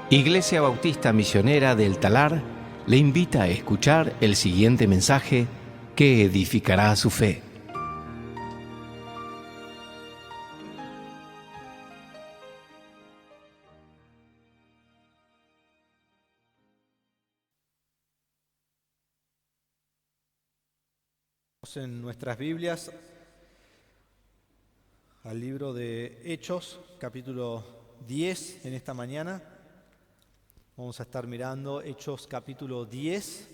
Iglesia Bautista Misionera del Talar le invita a escuchar el siguiente mensaje que edificará su fe. En nuestras Biblias al libro de Hechos, capítulo 10 en esta mañana. Vamos a estar mirando Hechos capítulo 10.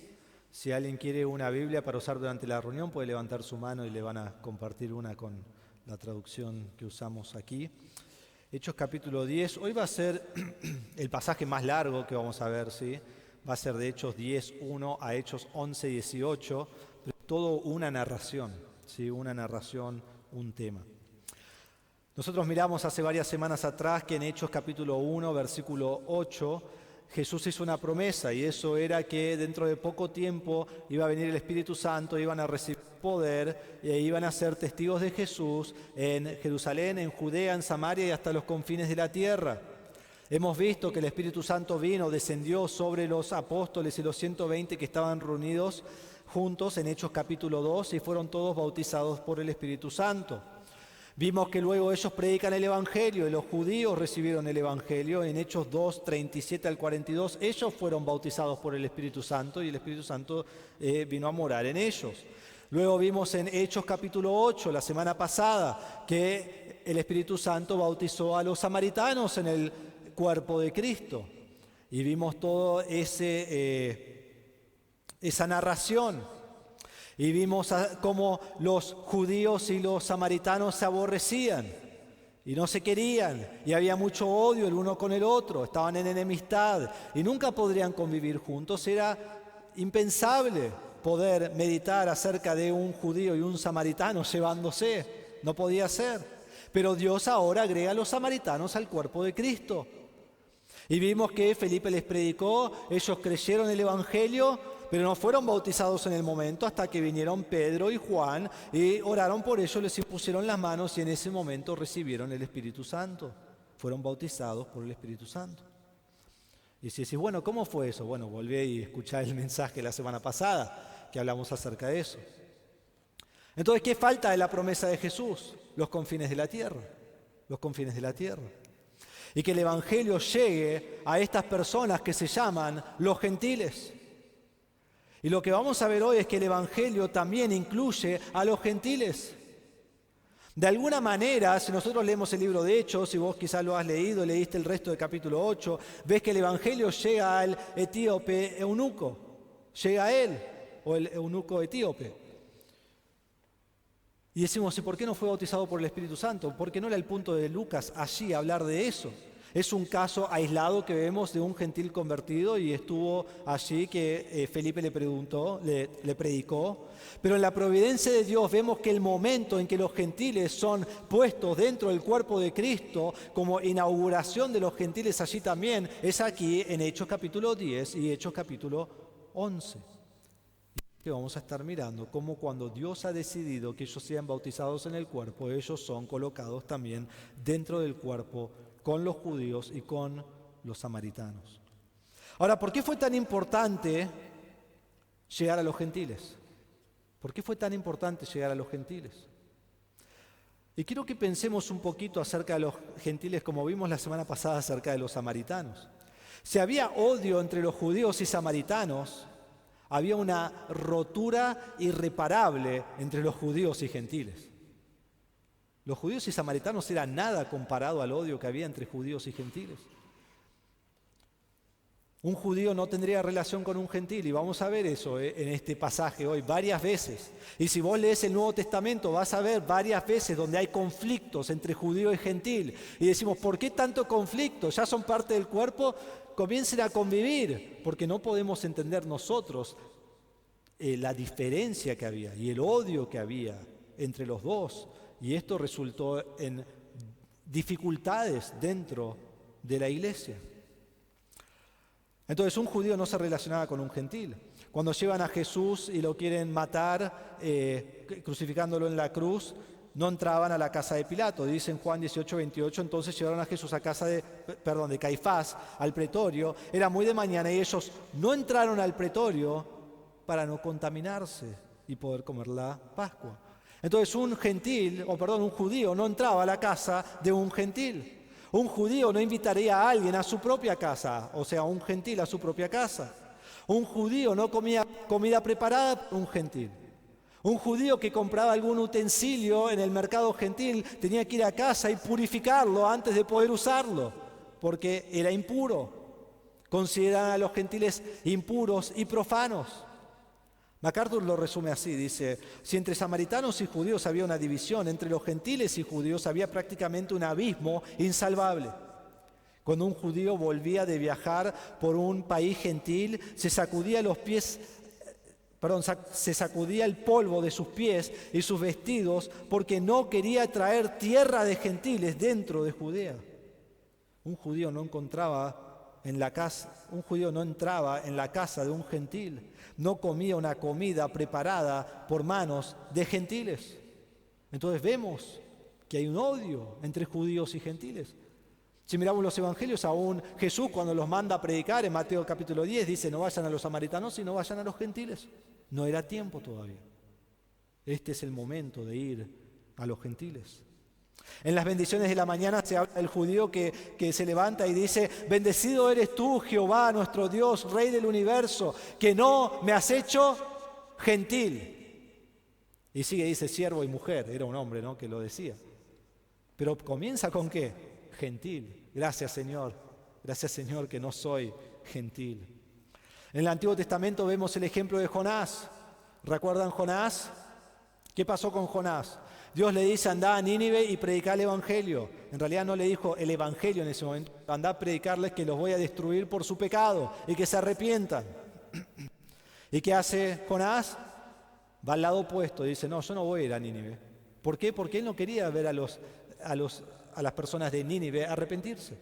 Si alguien quiere una Biblia para usar durante la reunión, puede levantar su mano y le van a compartir una con la traducción que usamos aquí. Hechos capítulo 10. Hoy va a ser el pasaje más largo que vamos a ver, ¿sí? Va a ser de Hechos 10, 1 a Hechos 11, 18. Todo una narración, ¿sí? Una narración, un tema. Nosotros miramos hace varias semanas atrás que en Hechos capítulo 1, versículo 8, Jesús hizo una promesa, y eso era que dentro de poco tiempo iba a venir el Espíritu Santo, iban a recibir poder e iban a ser testigos de Jesús en Jerusalén, en Judea, en Samaria y hasta los confines de la tierra. Hemos visto que el Espíritu Santo vino, descendió sobre los apóstoles y los 120 que estaban reunidos juntos en Hechos capítulo 2 y fueron todos bautizados por el Espíritu Santo. Vimos que luego ellos predican el Evangelio y los judíos recibieron el Evangelio. En Hechos 2, 37 al 42, ellos fueron bautizados por el Espíritu Santo y el Espíritu Santo vino a morar en ellos. Luego vimos en Hechos capítulo 8, la semana pasada, que el Espíritu Santo bautizó a los samaritanos en el cuerpo de Cristo. Y vimos todo esa narración. Y vimos cómo los judíos y los samaritanos se aborrecían y no se querían, y había mucho odio el uno con el otro, estaban en enemistad y nunca podrían convivir juntos. Era impensable poder meditar acerca de un judío y un samaritano llevándose, no podía ser. Pero Dios ahora agrega a los samaritanos al cuerpo de Cristo. Y vimos que Felipe les predicó, ellos creyeron el Evangelio, pero no fueron bautizados en el momento hasta que vinieron Pedro y Juan y oraron por ellos, les impusieron las manos y en ese momento recibieron el Espíritu Santo. Fueron bautizados por el Espíritu Santo. Y si decís, bueno, ¿cómo fue eso? Bueno, volví y escuché el mensaje la semana pasada que hablamos acerca de eso. Entonces, ¿qué falta de la promesa de Jesús? Los confines de la tierra. Los confines de la tierra. Y que el Evangelio llegue a estas personas que se llaman los gentiles. Y lo que vamos a ver hoy es que el Evangelio también incluye a los gentiles. De alguna manera, si nosotros leemos el libro de Hechos, si vos quizás lo has leído, leíste el resto del capítulo 8, ves que el Evangelio llega al etíope eunuco, llega a él, o el eunuco etíope. Y decimos, ¿y por qué no fue bautizado por el Espíritu Santo? ¿Por qué no era el punto de Lucas allí hablar de eso? Es un caso aislado que vemos de un gentil convertido y estuvo allí que Felipe le predicó. Pero en la providencia de Dios vemos que el momento en que los gentiles son puestos dentro del cuerpo de Cristo, como inauguración de los gentiles allí también, es aquí en Hechos capítulo 10 y Hechos capítulo 11. Que vamos a estar mirando cómo cuando Dios ha decidido que ellos sean bautizados en el cuerpo, ellos son colocados también dentro del cuerpo con los judíos y con los samaritanos. Ahora, ¿por qué fue tan importante llegar a los gentiles? ¿Por qué fue tan importante llegar a los gentiles? Y quiero que pensemos un poquito acerca de los gentiles, como vimos la semana pasada acerca de los samaritanos. Si había odio entre los judíos y samaritanos, había una rotura irreparable entre los judíos y gentiles. Los judíos y samaritanos eran nada comparado al odio que había entre judíos y gentiles. Un judío no tendría relación con un gentil, y vamos a ver eso en este pasaje hoy varias veces. Y si vos lees el Nuevo Testamento vas a ver varias veces donde hay conflictos entre judío y gentil. Y decimos, ¿por qué tanto conflicto? ¿Ya son parte del cuerpo? Comiencen a convivir, porque no podemos entender nosotros la diferencia que había y el odio que había entre los dos. Y esto resultó en dificultades dentro de la iglesia. Entonces un judío no se relacionaba con un gentil. Cuando llevan a Jesús y lo quieren matar, crucificándolo en la cruz, no entraban a la casa de Pilato. Dice en Juan 18:28, entonces llevaron a Jesús a casa de Caifás, al pretorio. Era muy de mañana y ellos no entraron al pretorio para no contaminarse y poder comer la Pascua. Entonces un judío no entraba a la casa de un gentil. Un judío no invitaría a alguien a su propia casa, o sea, un gentil a su propia casa. Un judío no comía comida preparada por un gentil. Un judío que compraba algún utensilio en el mercado gentil tenía que ir a casa y purificarlo antes de poder usarlo, porque era impuro. Consideraban a los gentiles impuros y profanos. MacArthur lo resume así, dice: si entre samaritanos y judíos había una división, entre los gentiles y judíos había prácticamente un abismo insalvable. Cuando un judío volvía de viajar por un país gentil, se sacudía el polvo de sus pies y sus vestidos porque no quería traer tierra de gentiles dentro de Judea. Un judío no entraba en la casa de un gentil, no comía una comida preparada por manos de gentiles. Entonces vemos que hay un odio entre judíos y gentiles. Si miramos los evangelios, aún Jesús, cuando los manda a predicar en Mateo capítulo 10, dice: no vayan a los samaritanos y no vayan a los gentiles. No era tiempo todavía. Este es el momento de ir a los gentiles. En las bendiciones de la mañana se habla del judío que se levanta y dice: bendecido eres tú, Jehová, nuestro Dios, Rey del universo, que no me has hecho gentil. Y sigue, dice siervo y mujer. Era un hombre, ¿no?, que lo decía. Pero comienza con ¿qué? Gentil. Gracias, Señor que no soy gentil. En el Antiguo Testamento vemos el ejemplo de Jonás. ¿Recuerdan Jonás? ¿Qué pasó con Jonás? Dios le dice: andá a Nínive y predicá el evangelio. En realidad no le dijo el evangelio en ese momento. Andá a predicarles que los voy a destruir por su pecado y que se arrepientan. ¿Y qué hace Jonás? Va al lado opuesto. Dice: no, yo no voy a ir a Nínive. ¿Por qué? Porque él no quería ver a las personas de Nínive arrepentirse.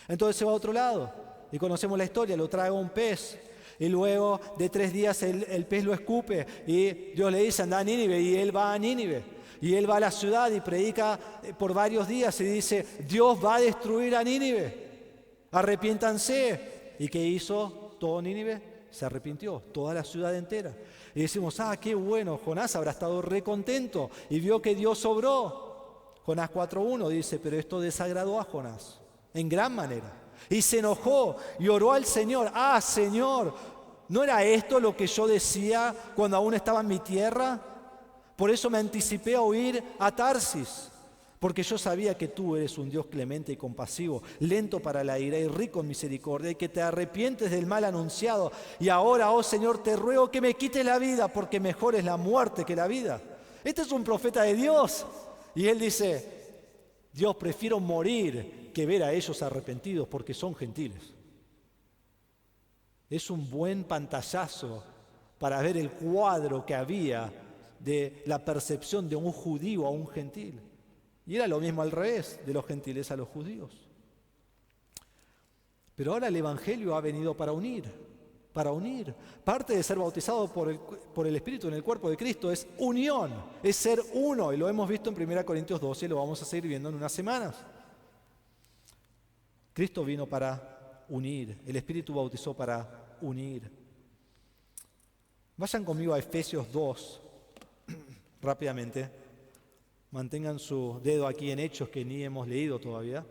Entonces se va a otro lado. Y conocemos la historia. Lo trae un pez. Y luego de 3 días el pez lo escupe. Y Dios le dice: anda a Nínive. Y él va a Nínive. Y él va a la ciudad y predica por varios días. Y dice: Dios va a destruir a Nínive. Arrepiéntanse. ¿Y qué hizo todo Nínive? Se arrepintió. Toda la ciudad entera. Y decimos: qué bueno. Jonás habrá estado re contento. Y vio que Dios obró. Jonás 4:1 dice: pero esto desagradó a Jonás en gran manera. Y se enojó y oró al Señor: Señor, ¿no era esto lo que yo decía cuando aún estaba en mi tierra? Por eso me anticipé a huir a Tarsis, porque yo sabía que tú eres un Dios clemente y compasivo, lento para la ira y rico en misericordia, y que te arrepientes del mal anunciado. Y ahora, oh Señor, te ruego que me quites la vida, porque mejor es la muerte que la vida. Este es un profeta de Dios. Y él dice: Dios, prefiero morir que ver a ellos arrepentidos porque son gentiles. Es un buen pantallazo para ver el cuadro que había de la percepción de un judío a un gentil. Y era lo mismo al revés, de los gentiles a los judíos. Pero ahora el Evangelio ha venido para unir. Parte de ser bautizado por el Espíritu en el cuerpo de Cristo es unión, es ser uno. Y lo hemos visto en 1 Corintios 12 y lo vamos a seguir viendo en unas semanas. Cristo vino para unir, el Espíritu bautizó para unir. Vayan conmigo a Efesios 2, rápidamente. Mantengan su dedo aquí en Hechos, que ni hemos leído todavía,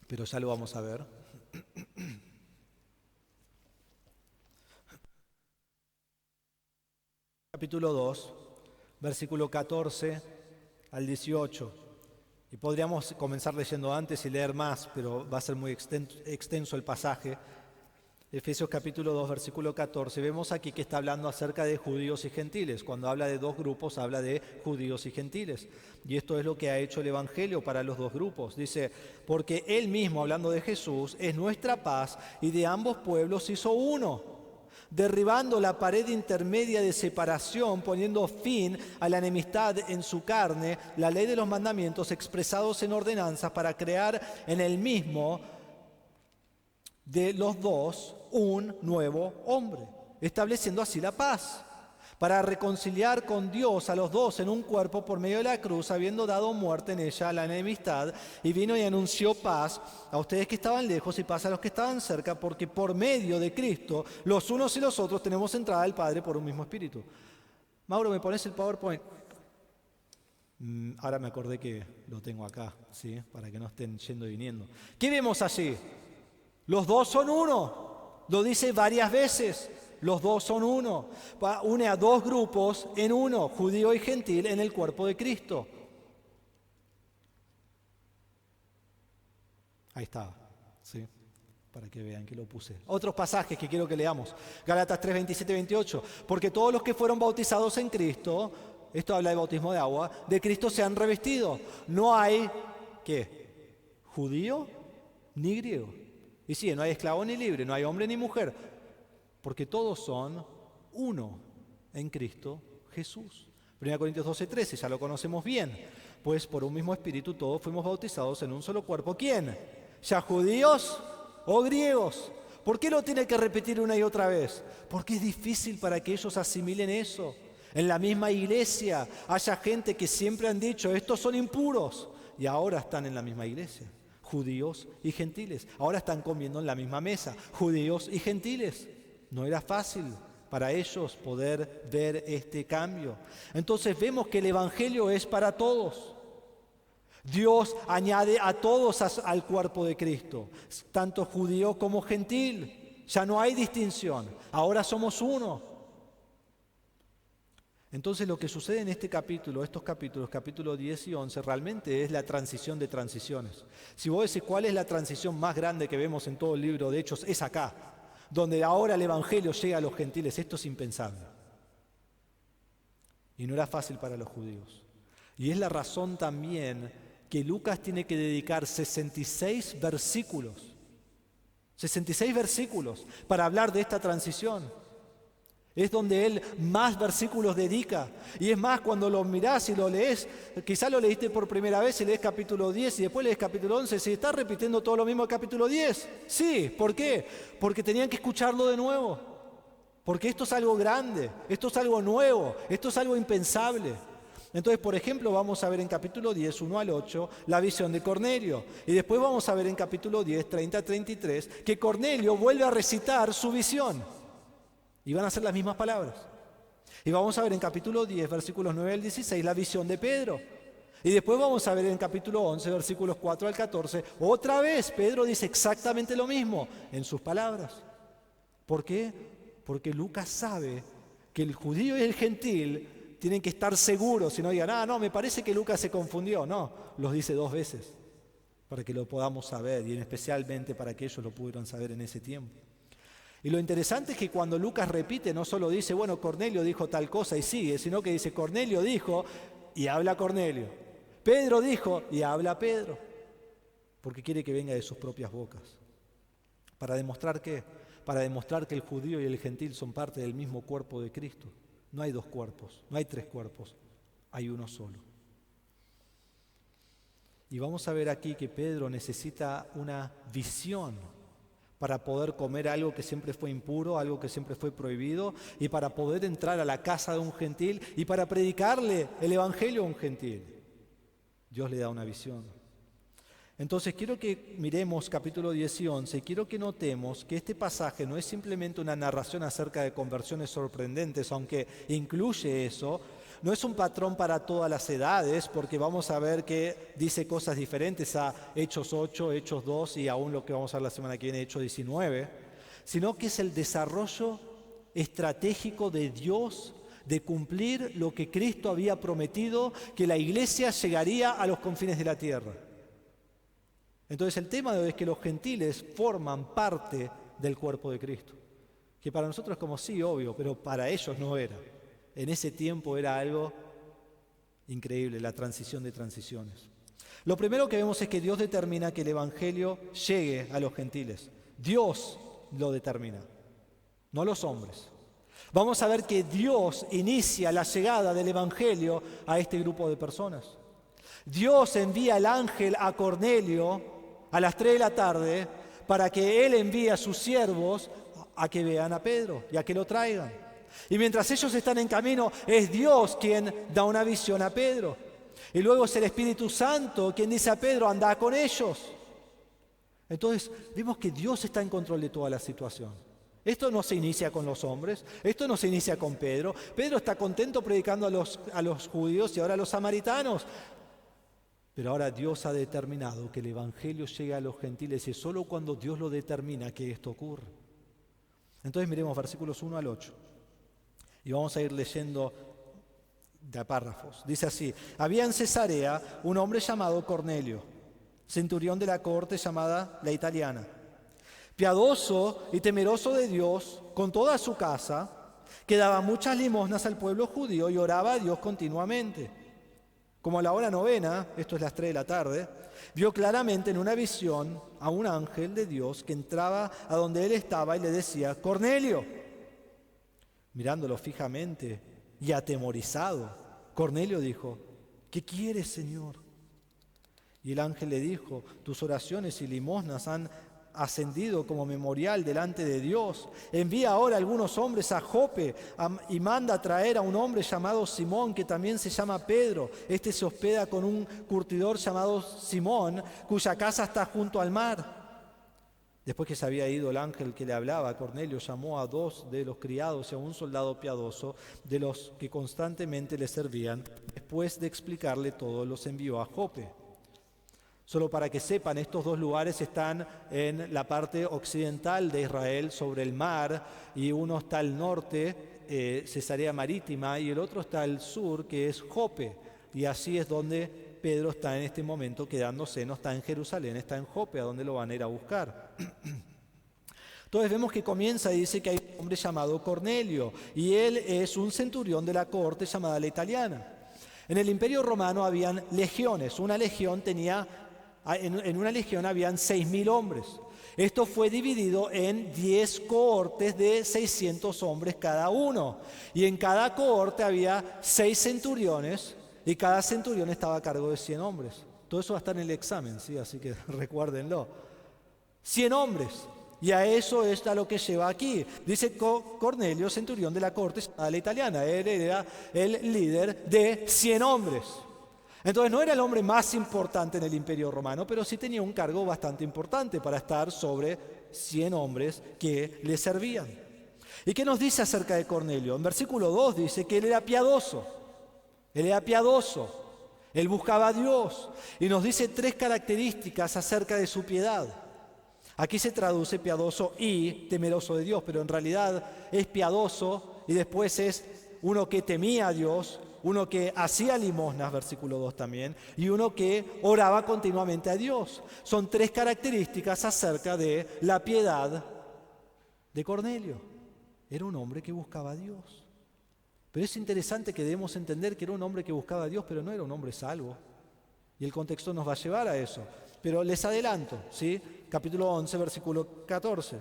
pero ya lo vamos a ver. Capítulo 2, versículo 14 al 18. Y podríamos comenzar leyendo antes y leer más, pero va a ser muy extenso el pasaje. Efesios capítulo 2, versículo 14. Vemos aquí que está hablando acerca de judíos y gentiles. Cuando habla de 2 grupos, habla de judíos y gentiles. Y esto es lo que ha hecho el Evangelio para los 2 grupos. Dice: porque Él mismo, hablando de Jesús, es nuestra paz, y de ambos pueblos hizo uno, derribando la pared intermedia de separación, poniendo fin a la enemistad en su carne, la ley de los mandamientos expresados en ordenanzas, para crear en el mismo de los dos un nuevo hombre, estableciendo así la paz, para reconciliar con Dios a los dos en un cuerpo por medio de la cruz, habiendo dado muerte en ella a la enemistad, y vino y anunció paz a ustedes que estaban lejos y paz a los que estaban cerca, porque por medio de Cristo los unos y los otros tenemos entrada al Padre por un mismo Espíritu. Mauro, ¿me pones el PowerPoint? Ahora me acordé que lo tengo acá, ¿sí? Para que no estén yendo y viniendo. ¿Qué vemos allí? Los dos son uno. Lo dice varias veces. Los dos son uno. Une a dos grupos en uno, judío y gentil, en el cuerpo de Cristo. Ahí está, ¿sí? Para que vean que lo puse. Otros pasajes que quiero que leamos. Gálatas 3, 27 y 28. Porque todos los que fueron bautizados en Cristo, esto habla de bautismo de agua, de Cristo se han revestido. No hay, ¿qué? Judío ni griego. Y sí, no hay esclavo ni libre, no hay hombre ni mujer. Porque todos son uno en Cristo Jesús. 1 Corintios 12, 13, ya lo conocemos bien. Pues por un mismo espíritu todos fuimos bautizados en un solo cuerpo. ¿Quién? ¿Ya judíos o griegos? ¿Por qué lo tiene que repetir una y otra vez? Porque es difícil para que ellos asimilen eso. En la misma iglesia haya gente que siempre han dicho, estos son impuros, y ahora están en la misma iglesia. Judíos y gentiles. Ahora están comiendo en la misma mesa. Judíos y gentiles. No era fácil para ellos poder ver este cambio. Entonces vemos que el Evangelio es para todos. Dios añade a todos al cuerpo de Cristo, tanto judío como gentil. Ya no hay distinción, ahora somos uno. Entonces lo que sucede en este capítulo, estos capítulos, capítulos 10 y 11, realmente es la transición de transiciones. Si vos decís cuál es la transición más grande que vemos en todo el libro de Hechos, es acá, donde ahora el Evangelio llega a los gentiles. Esto es impensable. Y no era fácil para los judíos. Y es la razón también que Lucas tiene que dedicar 66 versículos para hablar de esta transición. Es donde él más versículos dedica. Y es más, cuando lo mirás y lo lees, quizás lo leíste por primera vez y lees capítulo 10 y después lees capítulo 11, ¿se está repitiendo todo lo mismo del capítulo 10? Sí, ¿por qué? Porque tenían que escucharlo de nuevo. Porque esto es algo grande, esto es algo nuevo, esto es algo impensable. Entonces, por ejemplo, vamos a ver en capítulo 10, 1 al 8, la visión de Cornelio. Y después vamos a ver en capítulo 10, 30 a 33, que Cornelio vuelve a recitar su visión. Y van a ser las mismas palabras. Y vamos a ver en capítulo 10, versículos 9 al 16, la visión de Pedro. Y después vamos a ver en capítulo 11, versículos 4 al 14, otra vez Pedro dice exactamente lo mismo en sus palabras. ¿Por qué? Porque Lucas sabe que el judío y el gentil tienen que estar seguros y no digan, no, me parece que Lucas se confundió. No, los dice dos veces para que lo podamos saber y especialmente para que ellos lo pudieran saber en ese tiempo. Y lo interesante es que cuando Lucas repite, no solo dice, bueno, Cornelio dijo tal cosa y sigue, sino que dice, Cornelio dijo y habla Cornelio. Pedro dijo y habla Pedro. Porque quiere que venga de sus propias bocas. ¿Para demostrar qué? Para demostrar que el judío y el gentil son parte del mismo cuerpo de Cristo. No hay dos cuerpos, no hay tres cuerpos, hay uno solo. Y vamos a ver aquí que Pedro necesita una visión para poder comer algo que siempre fue impuro, algo que siempre fue prohibido, y para poder entrar a la casa de un gentil y para predicarle el evangelio a un gentil. Dios le da una visión. Entonces quiero que miremos capítulo 10 y 11, y quiero que notemos que este pasaje no es simplemente una narración acerca de conversiones sorprendentes, aunque incluye eso. No es un patrón para todas las edades, porque vamos a ver que dice cosas diferentes a Hechos 8, Hechos 2 y aún lo que vamos a ver la semana que viene, Hechos 19, sino que es el desarrollo estratégico de Dios de cumplir lo que Cristo había prometido, que la iglesia llegaría a los confines de la tierra. Entonces el tema de hoy es que los gentiles forman parte del cuerpo de Cristo, que para nosotros es como sí, obvio, pero para ellos no era. En ese tiempo era algo increíble, la transición de transiciones. Lo primero que vemos es que Dios determina que el evangelio llegue a los gentiles. Dios lo determina, no los hombres. Vamos a ver que Dios inicia la llegada del evangelio a este grupo de personas. Dios envía el ángel a Cornelio a las 3 de la tarde para que él envíe a sus siervos a que vean a Pedro y a que lo traigan. Y mientras ellos están en camino, es Dios quien da una visión a Pedro. Y luego es el Espíritu Santo quien dice a Pedro, anda con ellos. Entonces, vemos que Dios está en control de toda la situación. Esto no se inicia con los hombres, esto no se inicia con Pedro. Pedro está contento predicando a los judíos y ahora a los samaritanos. Pero ahora Dios ha determinado que el Evangelio llegue a los gentiles y es solo cuando Dios lo determina que esto ocurre. Entonces miremos versículos 1 al 8. Y vamos a ir leyendo de párrafos. Dice así: había en Cesarea un hombre llamado Cornelio, centurión de la corte llamada la Italiana, piadoso y temeroso de Dios con toda su casa, que daba muchas limosnas al pueblo judío y oraba a Dios continuamente. Como a la hora novena, esto es las 3 de la tarde, vio claramente en una visión a un ángel de Dios que entraba a donde él estaba y le decía: Cornelio. Mirándolo fijamente y atemorizado, Cornelio dijo: ¿qué quieres, Señor? Y el ángel le dijo: tus oraciones y limosnas han ascendido como memorial delante de Dios. Envía ahora algunos hombres a Jope y manda a traer a un hombre llamado Simón, que también se llama Pedro. Este se hospeda con un curtidor llamado Simón, cuya casa está junto al mar. Después que se había ido el ángel que le hablaba, Cornelio llamó a 2 de los criados y a un soldado piadoso de los que constantemente le servían. Después de explicarle todo, los envió a Jope. Solo para que sepan, estos 2 lugares están en la parte occidental de Israel, sobre el mar, y uno está al norte, Cesarea Marítima, y el otro está al sur, que es Jope. Y así es donde Pedro está en este momento quedándose, no está en Jerusalén, está en Jope, a donde lo van a ir a buscar. Entonces vemos que comienza y dice que hay un hombre llamado Cornelio, y él es un centurión de la corte llamada la Italiana. En el Imperio Romano habían legiones, en una legión habían 6.000 hombres. Esto fue dividido en 10 cohortes de 600 hombres cada uno. Y en cada cohorte había 6 centuriones y cada centurión estaba a cargo de 100 hombres. Todo eso va a estar en el examen, ¿sí? Así que recuérdenlo. 100 hombres. Y a eso es a lo que lleva aquí. Dice Cornelio, centurión de la corte llamada la Italiana. Él era el líder de 100 hombres. Entonces no era el hombre más importante en el Imperio Romano, pero sí tenía un cargo bastante importante para estar sobre 100 hombres que le servían. ¿Y qué nos dice acerca de Cornelio? En versículo 2 dice que él era piadoso. Él buscaba a Dios. Y nos dice 3 características acerca de su piedad. Aquí se traduce piadoso y temeroso de Dios, pero en realidad es piadoso y después es uno que temía a Dios, uno que hacía limosnas, versículo 2 también, y uno que oraba continuamente a Dios. Son 3 características acerca de la piedad de Cornelio. Era un hombre que buscaba a Dios. Pero es interesante que debemos entender que era un hombre que buscaba a Dios, pero no era un hombre salvo. Y el contexto nos va a llevar a eso. Pero les adelanto, ¿sí? Capítulo 11, versículo 14.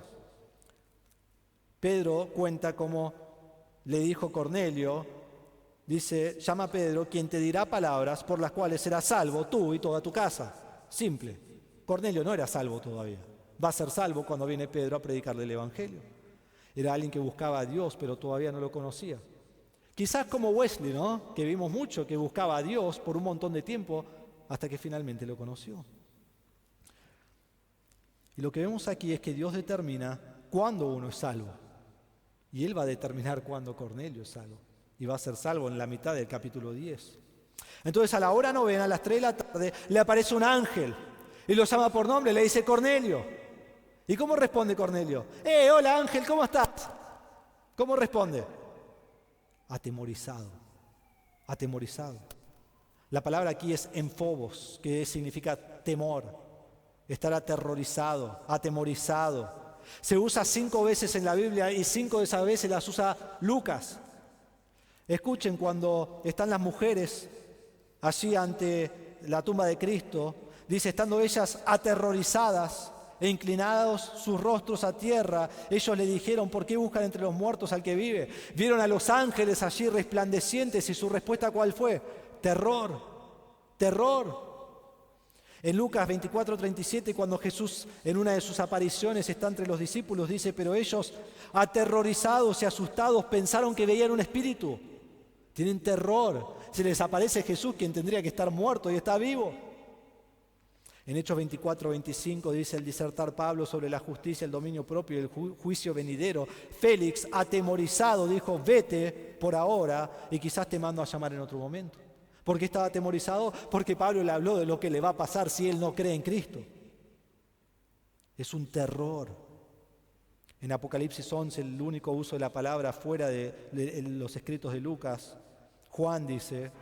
Pedro cuenta cómo le dijo Cornelio, dice: llama a Pedro, quien te dirá palabras por las cuales serás salvo tú y toda tu casa. Simple. Cornelio no era salvo todavía. Va a ser salvo cuando viene Pedro a predicarle el Evangelio. Era alguien que buscaba a Dios, pero todavía no lo conocía. Quizás como Wesley, ¿no? Que vimos mucho, que buscaba a Dios por un montón de tiempo hasta que finalmente lo conoció. Y lo que vemos aquí es que Dios determina cuándo uno es salvo. Y Él va a determinar cuándo Cornelio es salvo. Y va a ser salvo en la mitad del capítulo 10. Entonces a la hora novena, a las 3 de la tarde, le aparece un ángel. Y lo llama por nombre, le dice: Cornelio. ¿Y cómo responde Cornelio? Hola ángel, ¿cómo estás? ¿Cómo responde? Atemorizado. La palabra aquí es enfobos, que significa temor, estar aterrorizado, atemorizado. Se usa 5 veces en la Biblia y 5 de esas veces las usa Lucas. Escuchen cuando están las mujeres allí ante la tumba de Cristo, dice: estando ellas aterrorizadas e inclinados sus rostros a tierra, ellos le dijeron: ¿por qué buscan entre los muertos al que vive? Vieron a los ángeles allí resplandecientes y su respuesta ¿cuál fue? Terror. En Lucas 24:37, cuando Jesús en una de sus apariciones está entre los discípulos, dice: pero ellos, aterrorizados y asustados, pensaron que veían un espíritu. Tienen terror. Se les aparece Jesús, quien tendría que estar muerto, y está vivo. En Hechos 24:25 dice el disertar Pablo sobre la justicia, el dominio propio y el juicio venidero. Félix, atemorizado, dijo: vete por ahora y quizás te mando a llamar en otro momento. ¿Por qué estaba atemorizado? Porque Pablo le habló de lo que le va a pasar si él no cree en Cristo. Es un terror. En Apocalipsis 11, el único uso de la palabra fuera de los escritos de Lucas, Juan dice: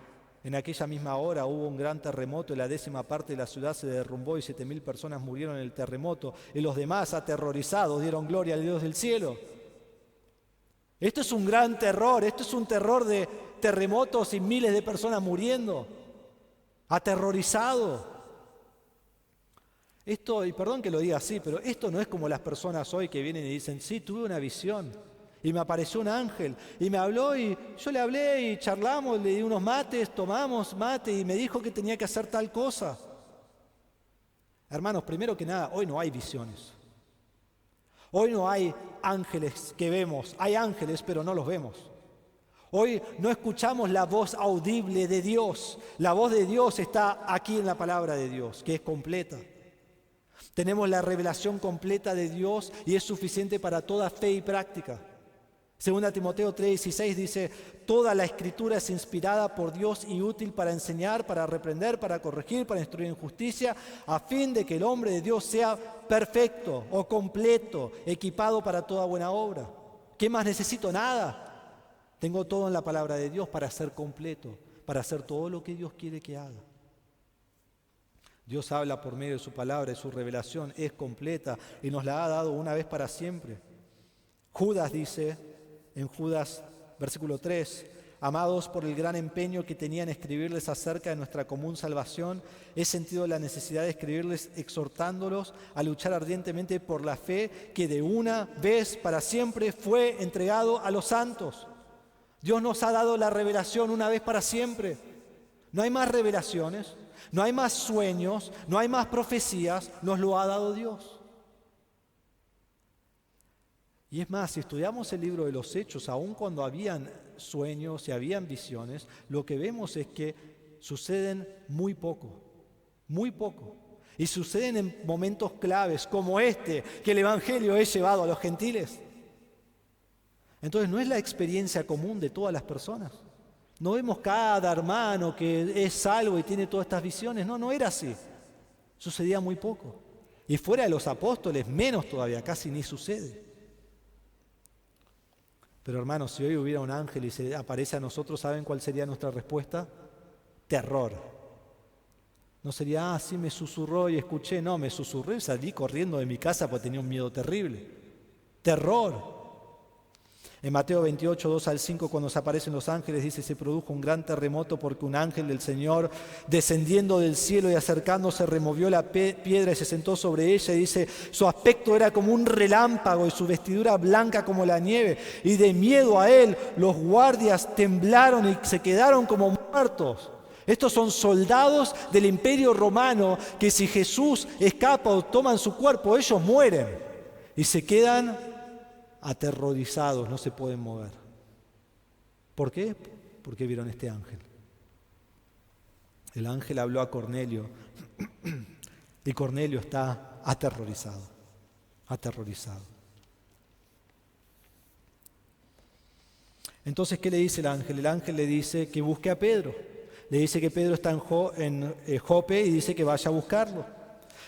en aquella misma hora hubo un gran terremoto y la 10ª parte de la ciudad se derrumbó y 7.000 personas murieron en el terremoto, y los demás, aterrorizados, dieron gloria al Dios del cielo. Esto es un gran terror, esto es un terror de terremotos y miles de personas muriendo, aterrorizado. Esto, y perdón que lo diga así, pero esto no es como las personas hoy que vienen y dicen: sí, tuve una visión y me apareció un ángel y me habló y yo le hablé y charlamos, le di unos mates, tomamos mate y me dijo que tenía que hacer tal cosa. Hermanos, primero que nada, hoy no hay visiones. Hoy no hay ángeles que vemos. Hay ángeles, pero no los vemos. Hoy no escuchamos la voz audible de Dios. La voz de Dios está aquí en la palabra de Dios, que es completa. Tenemos la revelación completa de Dios y es suficiente para toda fe y práctica. 2 Timoteo 3:16 dice: toda la escritura es inspirada por Dios y útil para enseñar, para reprender, para corregir, para instruir en justicia, a fin de que el hombre de Dios sea perfecto o completo, equipado para toda buena obra. ¿Qué más necesito? Nada. Tengo todo en la palabra de Dios para ser completo, para hacer todo lo que Dios quiere que haga. Dios habla por medio de su palabra y su revelación es completa y nos la ha dado una vez para siempre. Judas dice en Judas, versículo 3: amados, por el gran empeño que tenía en escribirles acerca de nuestra común salvación, he sentido la necesidad de escribirles exhortándolos a luchar ardientemente por la fe que de una vez para siempre fue entregado a los santos. Dios nos ha dado la revelación una vez para siempre. No hay más revelaciones, no hay más sueños, no hay más profecías, nos lo ha dado Dios. Y es más, si estudiamos el libro de los Hechos, aun cuando habían sueños y habían visiones, lo que vemos es que suceden muy poco. Y suceden en momentos claves como este, que el Evangelio es llevado a los gentiles. Entonces no es la experiencia común de todas las personas. No vemos cada hermano que es salvo y tiene todas estas visiones. No era así. Sucedía muy poco. Y fuera de los apóstoles, menos todavía, casi ni sucede. Pero hermanos, si hoy hubiera un ángel y se aparece a nosotros, ¿saben cuál sería nuestra respuesta? Terror. No sería: sí me susurró y escuché. No, me susurró y salí corriendo de mi casa porque tenía un miedo terrible. Terror. En Mateo 28, 2-5, cuando se aparecen los ángeles, dice: se produjo un gran terremoto porque un ángel del Señor, descendiendo del cielo y acercándose, removió la piedra y se sentó sobre ella. Y dice: su aspecto era como un relámpago y su vestidura blanca como la nieve. Y de miedo a él, los guardias temblaron y se quedaron como muertos. Estos son soldados del Imperio Romano que, si Jesús escapa o toman su cuerpo, ellos mueren y se quedan aterrorizados, no se pueden mover. ¿Por qué? Porque vieron este ángel. El ángel habló a Cornelio y Cornelio está aterrorizado. Entonces, ¿qué le dice el ángel? El ángel le dice que busque a Pedro. Le dice que Pedro está en Jope y dice que vaya a buscarlo.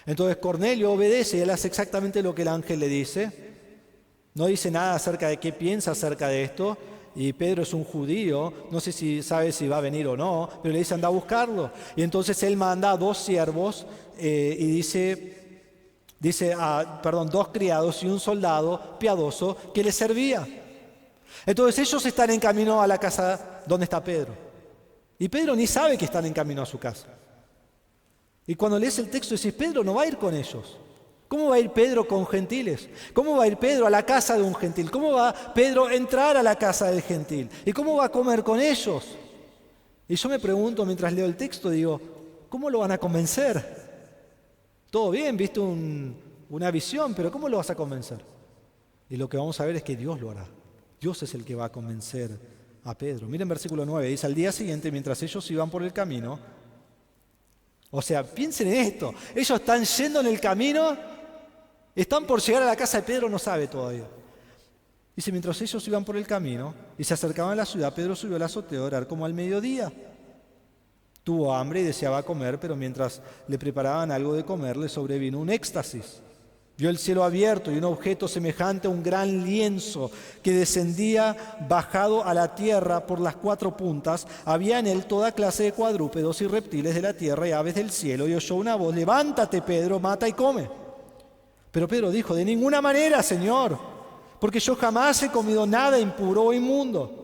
Entonces Cornelio obedece y él hace exactamente lo que el ángel le dice. No dice nada acerca de qué piensa acerca de esto, y Pedro es un judío, no sé si sabe si va a venir o no, pero le dice: anda a buscarlo. Y entonces él manda a 2 siervos y dos criados y un soldado piadoso que le servía. Entonces ellos están en camino a la casa donde está Pedro. Y Pedro ni sabe que están en camino a su casa. Y cuando lees el texto dices: Pedro no va a ir con ellos. ¿Cómo va a ir Pedro con gentiles? ¿Cómo va a ir Pedro a la casa de un gentil? ¿Cómo va Pedro a entrar a la casa del gentil? ¿Y cómo va a comer con ellos? Y yo me pregunto mientras leo el texto, digo: ¿cómo lo van a convencer? Todo bien, viste una visión, pero ¿cómo lo vas a convencer? Y lo que vamos a ver es que Dios lo hará. Dios es el que va a convencer a Pedro. Miren versículo 9, dice, al día siguiente, mientras ellos iban por el camino, o sea, piensen en esto, ellos están yendo en el camino, están por llegar a la casa de Pedro, no sabe todavía. Dice, mientras ellos iban por el camino y se acercaban a la ciudad, Pedro subió al azotea a orar como al mediodía. Tuvo hambre y deseaba comer, pero mientras le preparaban algo de comer, le sobrevino un éxtasis. Vio el cielo abierto y un objeto semejante a un gran lienzo que descendía bajado a la tierra por las 4 puntas. Había en él toda clase de cuadrúpedos y reptiles de la tierra y aves del cielo. Y oyó una voz, levántate, Pedro, mata y come. Pero Pedro dijo, de ninguna manera, Señor, porque yo jamás he comido nada impuro o inmundo.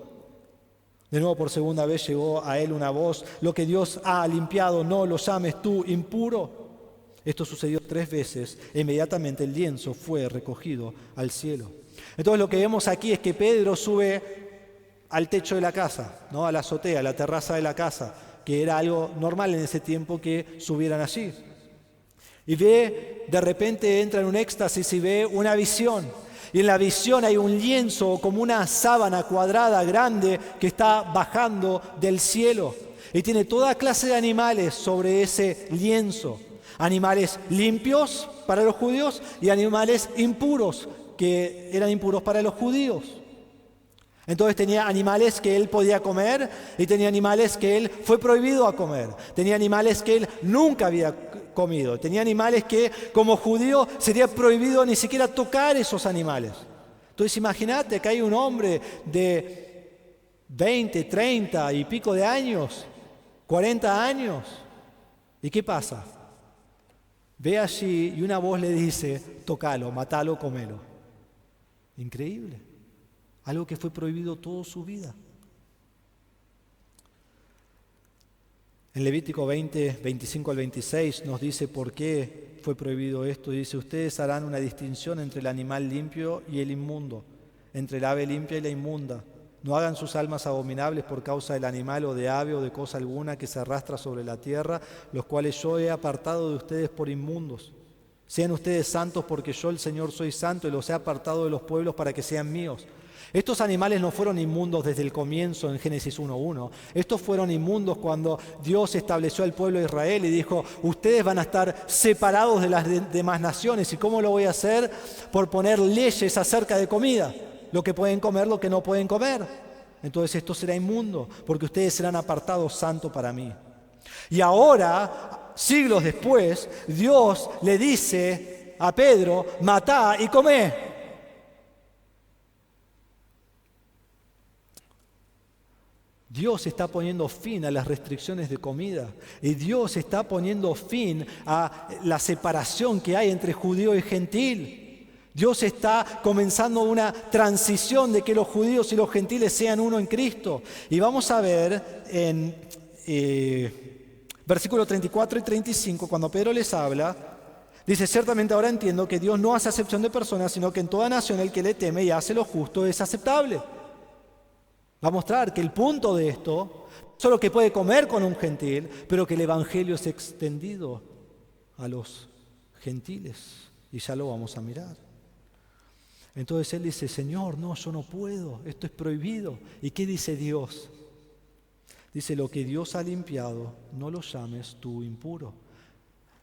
De nuevo, por segunda vez llegó a él una voz, lo que Dios ha limpiado, no lo llames tú impuro. Esto sucedió 3 veces e inmediatamente el lienzo fue recogido al cielo. Entonces lo que vemos aquí es que Pedro sube al techo de la casa, ¿no? A la azotea, a la terraza de la casa, que era algo normal en ese tiempo que subieran allí. Y de repente entra en un éxtasis y ve una visión. Y en la visión hay un lienzo como una sábana cuadrada grande que está bajando del cielo. Y tiene toda clase de animales sobre ese lienzo. Animales limpios para los judíos y animales impuros, que eran impuros para los judíos. Entonces tenía animales que él podía comer y tenía animales que él fue prohibido a comer. Tenía animales que él nunca había comido. Tenía animales que como judío sería prohibido ni siquiera tocar esos animales. Entonces imagínate que hay un hombre de 20, 30 y pico de años, 40 años. ¿Y qué pasa? Ve allí y una voz le dice, tócalo, matalo, comelo. Increíble. Algo que fue prohibido toda su vida. En Levítico 20, 25 al 26 nos dice por qué fue prohibido esto. Dice, ustedes harán una distinción entre el animal limpio y el inmundo, entre el ave limpia y la inmunda. No hagan sus almas abominables por causa del animal o de ave o de cosa alguna que se arrastra sobre la tierra, los cuales yo he apartado de ustedes por inmundos. Sean ustedes santos porque yo, el Señor, soy santo y los he apartado de los pueblos para que sean míos. Estos animales no fueron inmundos desde el comienzo en Génesis 1:1. Estos fueron inmundos cuando Dios estableció al pueblo de Israel y dijo, ustedes van a estar separados de las demás naciones. ¿Y cómo lo voy a hacer? Por poner leyes acerca de comida. Lo que pueden comer, lo que no pueden comer. Entonces esto será inmundo, porque ustedes serán apartados santo para mí. Y ahora, siglos después, Dios le dice a Pedro, matá y comé. Dios está poniendo fin a las restricciones de comida y Dios está poniendo fin a la separación que hay entre judío y gentil. Dios está comenzando una transición de que los judíos y los gentiles sean uno en Cristo. Y vamos a ver en versículos 34 y 35, cuando Pedro les habla, dice, ciertamente ahora entiendo que Dios no hace acepción de personas, sino que en toda nación el que le teme y hace lo justo es aceptable. Va a mostrar que el punto de esto, solo que puede comer con un gentil, pero que el evangelio es extendido a los gentiles. Y ya lo vamos a mirar. Entonces él dice, Señor, no, yo no puedo, esto es prohibido. ¿Y qué dice Dios? Dice, lo que Dios ha limpiado, no lo llames tú impuro.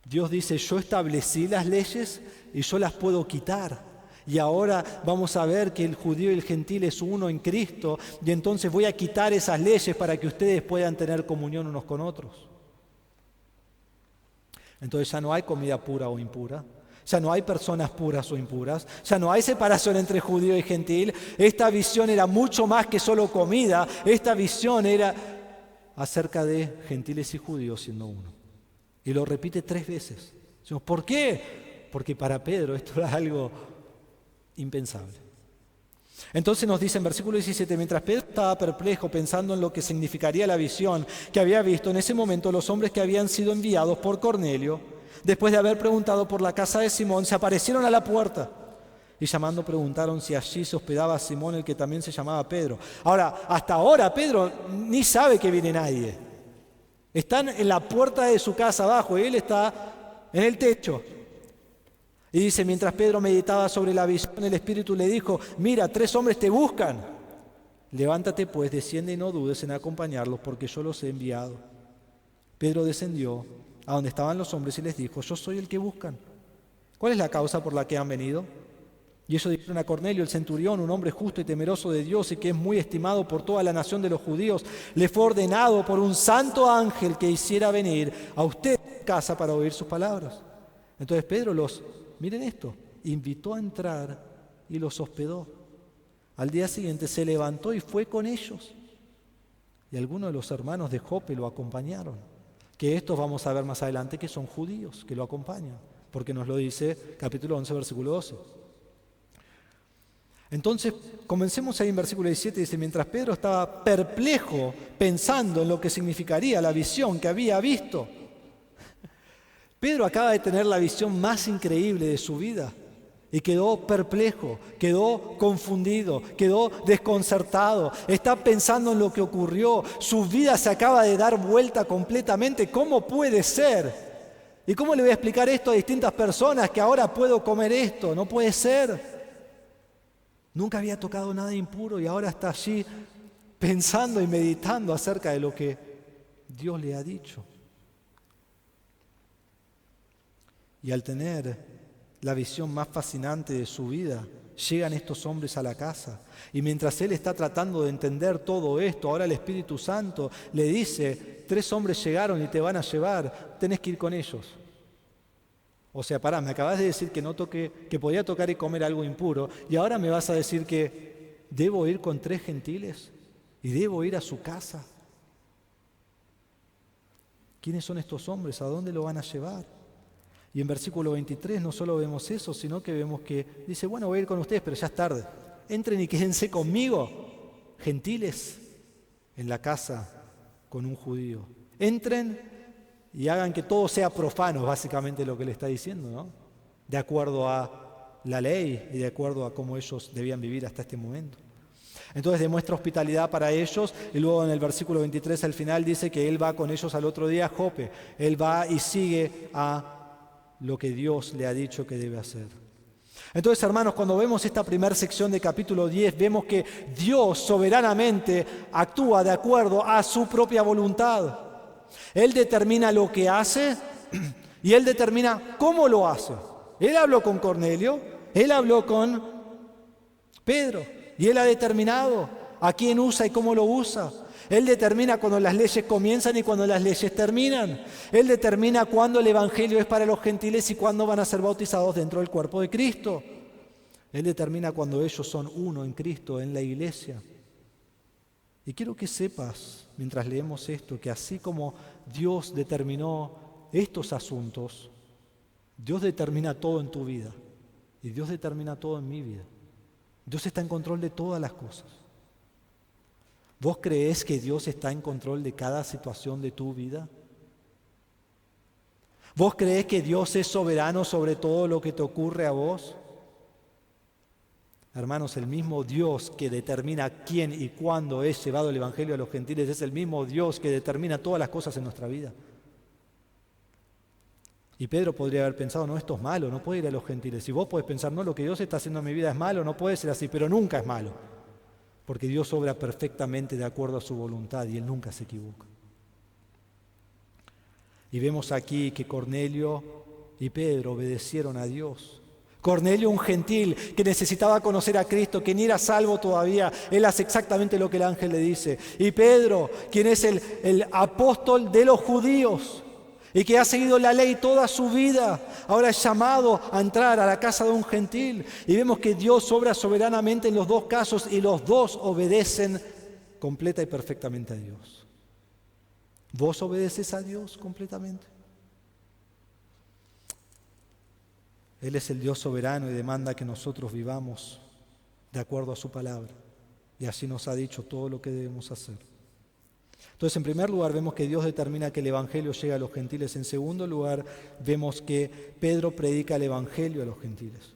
Dios dice, yo establecí las leyes y yo las puedo quitar. Y ahora vamos a ver que el judío y el gentil es uno en Cristo, y entonces voy a quitar esas leyes para que ustedes puedan tener comunión unos con otros. Entonces ya no hay comida pura o impura. Ya no hay personas puras o impuras, ya no hay separación entre judío y gentil. Esta visión era mucho más que solo comida, esta visión era acerca de gentiles y judíos siendo uno. Y lo repite 3 veces. ¿Por qué? Porque para Pedro esto era algo impensable. Entonces nos dice en versículo 17, mientras Pedro estaba perplejo pensando en lo que significaría la visión que había visto, en ese momento los hombres que habían sido enviados por Cornelio, después de haber preguntado por la casa de Simón, se aparecieron a la puerta y llamando preguntaron si allí se hospedaba Simón, el que también se llamaba Pedro. Ahora, hasta ahora Pedro ni sabe que viene nadie. Están en la puerta de su casa abajo y él está en el techo. Y dice, mientras Pedro meditaba sobre la visión, el Espíritu le dijo, mira, 3 hombres te buscan. Levántate pues, desciende y no dudes en acompañarlos, porque yo los he enviado. Pedro descendió a donde estaban los hombres y les dijo, yo soy el que buscan. ¿Cuál es la causa por la que han venido? Y ellos dijeron a Cornelio, el centurión, un hombre justo y temeroso de Dios y que es muy estimado por toda la nación de los judíos, le fue ordenado por un santo ángel que hiciera venir a usted a casa para oír sus palabras. Entonces Pedro miren esto, invitó a entrar y los hospedó. Al día siguiente se levantó y fue con ellos. Y algunos de los hermanos de Jope lo acompañaron. Que estos vamos a ver más adelante que son judíos, que lo acompañan. Porque nos lo dice capítulo 11, versículo 12. Entonces, comencemos ahí en versículo 17, dice, mientras Pedro estaba perplejo pensando en lo que significaría la visión que había visto. Pedro acaba de tener la visión más increíble de su vida y quedó perplejo, quedó confundido, quedó desconcertado, está pensando en lo que ocurrió, su vida se acaba de dar vuelta completamente. ¿Cómo puede ser? ¿Y cómo le voy a explicar esto a distintas personas que ahora puedo comer esto? No puede ser. Nunca había tocado nada impuro y ahora está allí pensando y meditando acerca de lo que Dios le ha dicho. Y al tener la visión más fascinante de su vida, llegan estos hombres a la casa. Y mientras él está tratando de entender todo esto, ahora el Espíritu Santo le dice, 3 hombres llegaron y te van a llevar, tenés que ir con ellos. O sea, pará, me acabas de decir que podía tocar y comer algo impuro, y ahora me vas a decir que debo ir con 3 gentiles y debo ir a su casa. ¿Quiénes son estos hombres? ¿A dónde lo van a llevar? Y en versículo 23 no solo vemos eso, sino que vemos que dice, bueno, voy a ir con ustedes, pero ya es tarde. Entren y quédense conmigo, gentiles, en la casa con un judío. Entren y hagan que todo sea profano, básicamente lo que le está diciendo, ¿no? De acuerdo a la ley y de acuerdo a cómo ellos debían vivir hasta este momento. Entonces demuestra hospitalidad para ellos y luego en el versículo 23 al final dice que él va con ellos al otro día a Jope. Él va y sigue a lo que Dios le ha dicho que debe hacer. Entonces, hermanos, cuando vemos esta primera sección de capítulo 10, vemos que Dios soberanamente actúa de acuerdo a su propia voluntad. Él determina lo que hace y Él determina cómo lo hace. Él habló con Cornelio, Él habló con Pedro y Él ha determinado a quién usa y cómo lo usa. Él determina cuando las leyes comienzan y cuando las leyes terminan. Él determina cuándo el Evangelio es para los gentiles y cuándo van a ser bautizados dentro del cuerpo de Cristo. Él determina cuando ellos son uno en Cristo, en la iglesia. Y quiero que sepas, mientras leemos esto, que así como Dios determinó estos asuntos, Dios determina todo en tu vida y Dios determina todo en mi vida. Dios está en control de todas las cosas. ¿Vos creés que Dios está en control de cada situación de tu vida? ¿Vos creés que Dios es soberano sobre todo lo que te ocurre a vos? Hermanos, el mismo Dios que determina quién y cuándo es llevado el Evangelio a los gentiles es el mismo Dios que determina todas las cosas en nuestra vida. Y Pedro podría haber pensado, no, esto es malo, no puede ir a los gentiles. Y vos podés pensar, no, lo que Dios está haciendo en mi vida es malo, no puede ser así, pero nunca es malo. Porque Dios obra perfectamente de acuerdo a su voluntad y Él nunca se equivoca. Y vemos aquí que Cornelio y Pedro obedecieron a Dios. Cornelio, un gentil que necesitaba conocer a Cristo, que ni era salvo todavía, él hace exactamente lo que el ángel le dice. Y Pedro, quien es el apóstol de los judíos y que ha seguido la ley toda su vida, ahora es llamado a entrar a la casa de un gentil. Y vemos que Dios obra soberanamente en los 2 casos y los 2 obedecen completa y perfectamente a Dios. ¿Vos obedeces a Dios completamente? Él es el Dios soberano y demanda que nosotros vivamos de acuerdo a su palabra. Y así nos ha dicho todo lo que debemos hacer. Entonces, en primer lugar, vemos que Dios determina que el Evangelio llega a los gentiles. En segundo lugar, vemos que Pedro predica el Evangelio a los gentiles.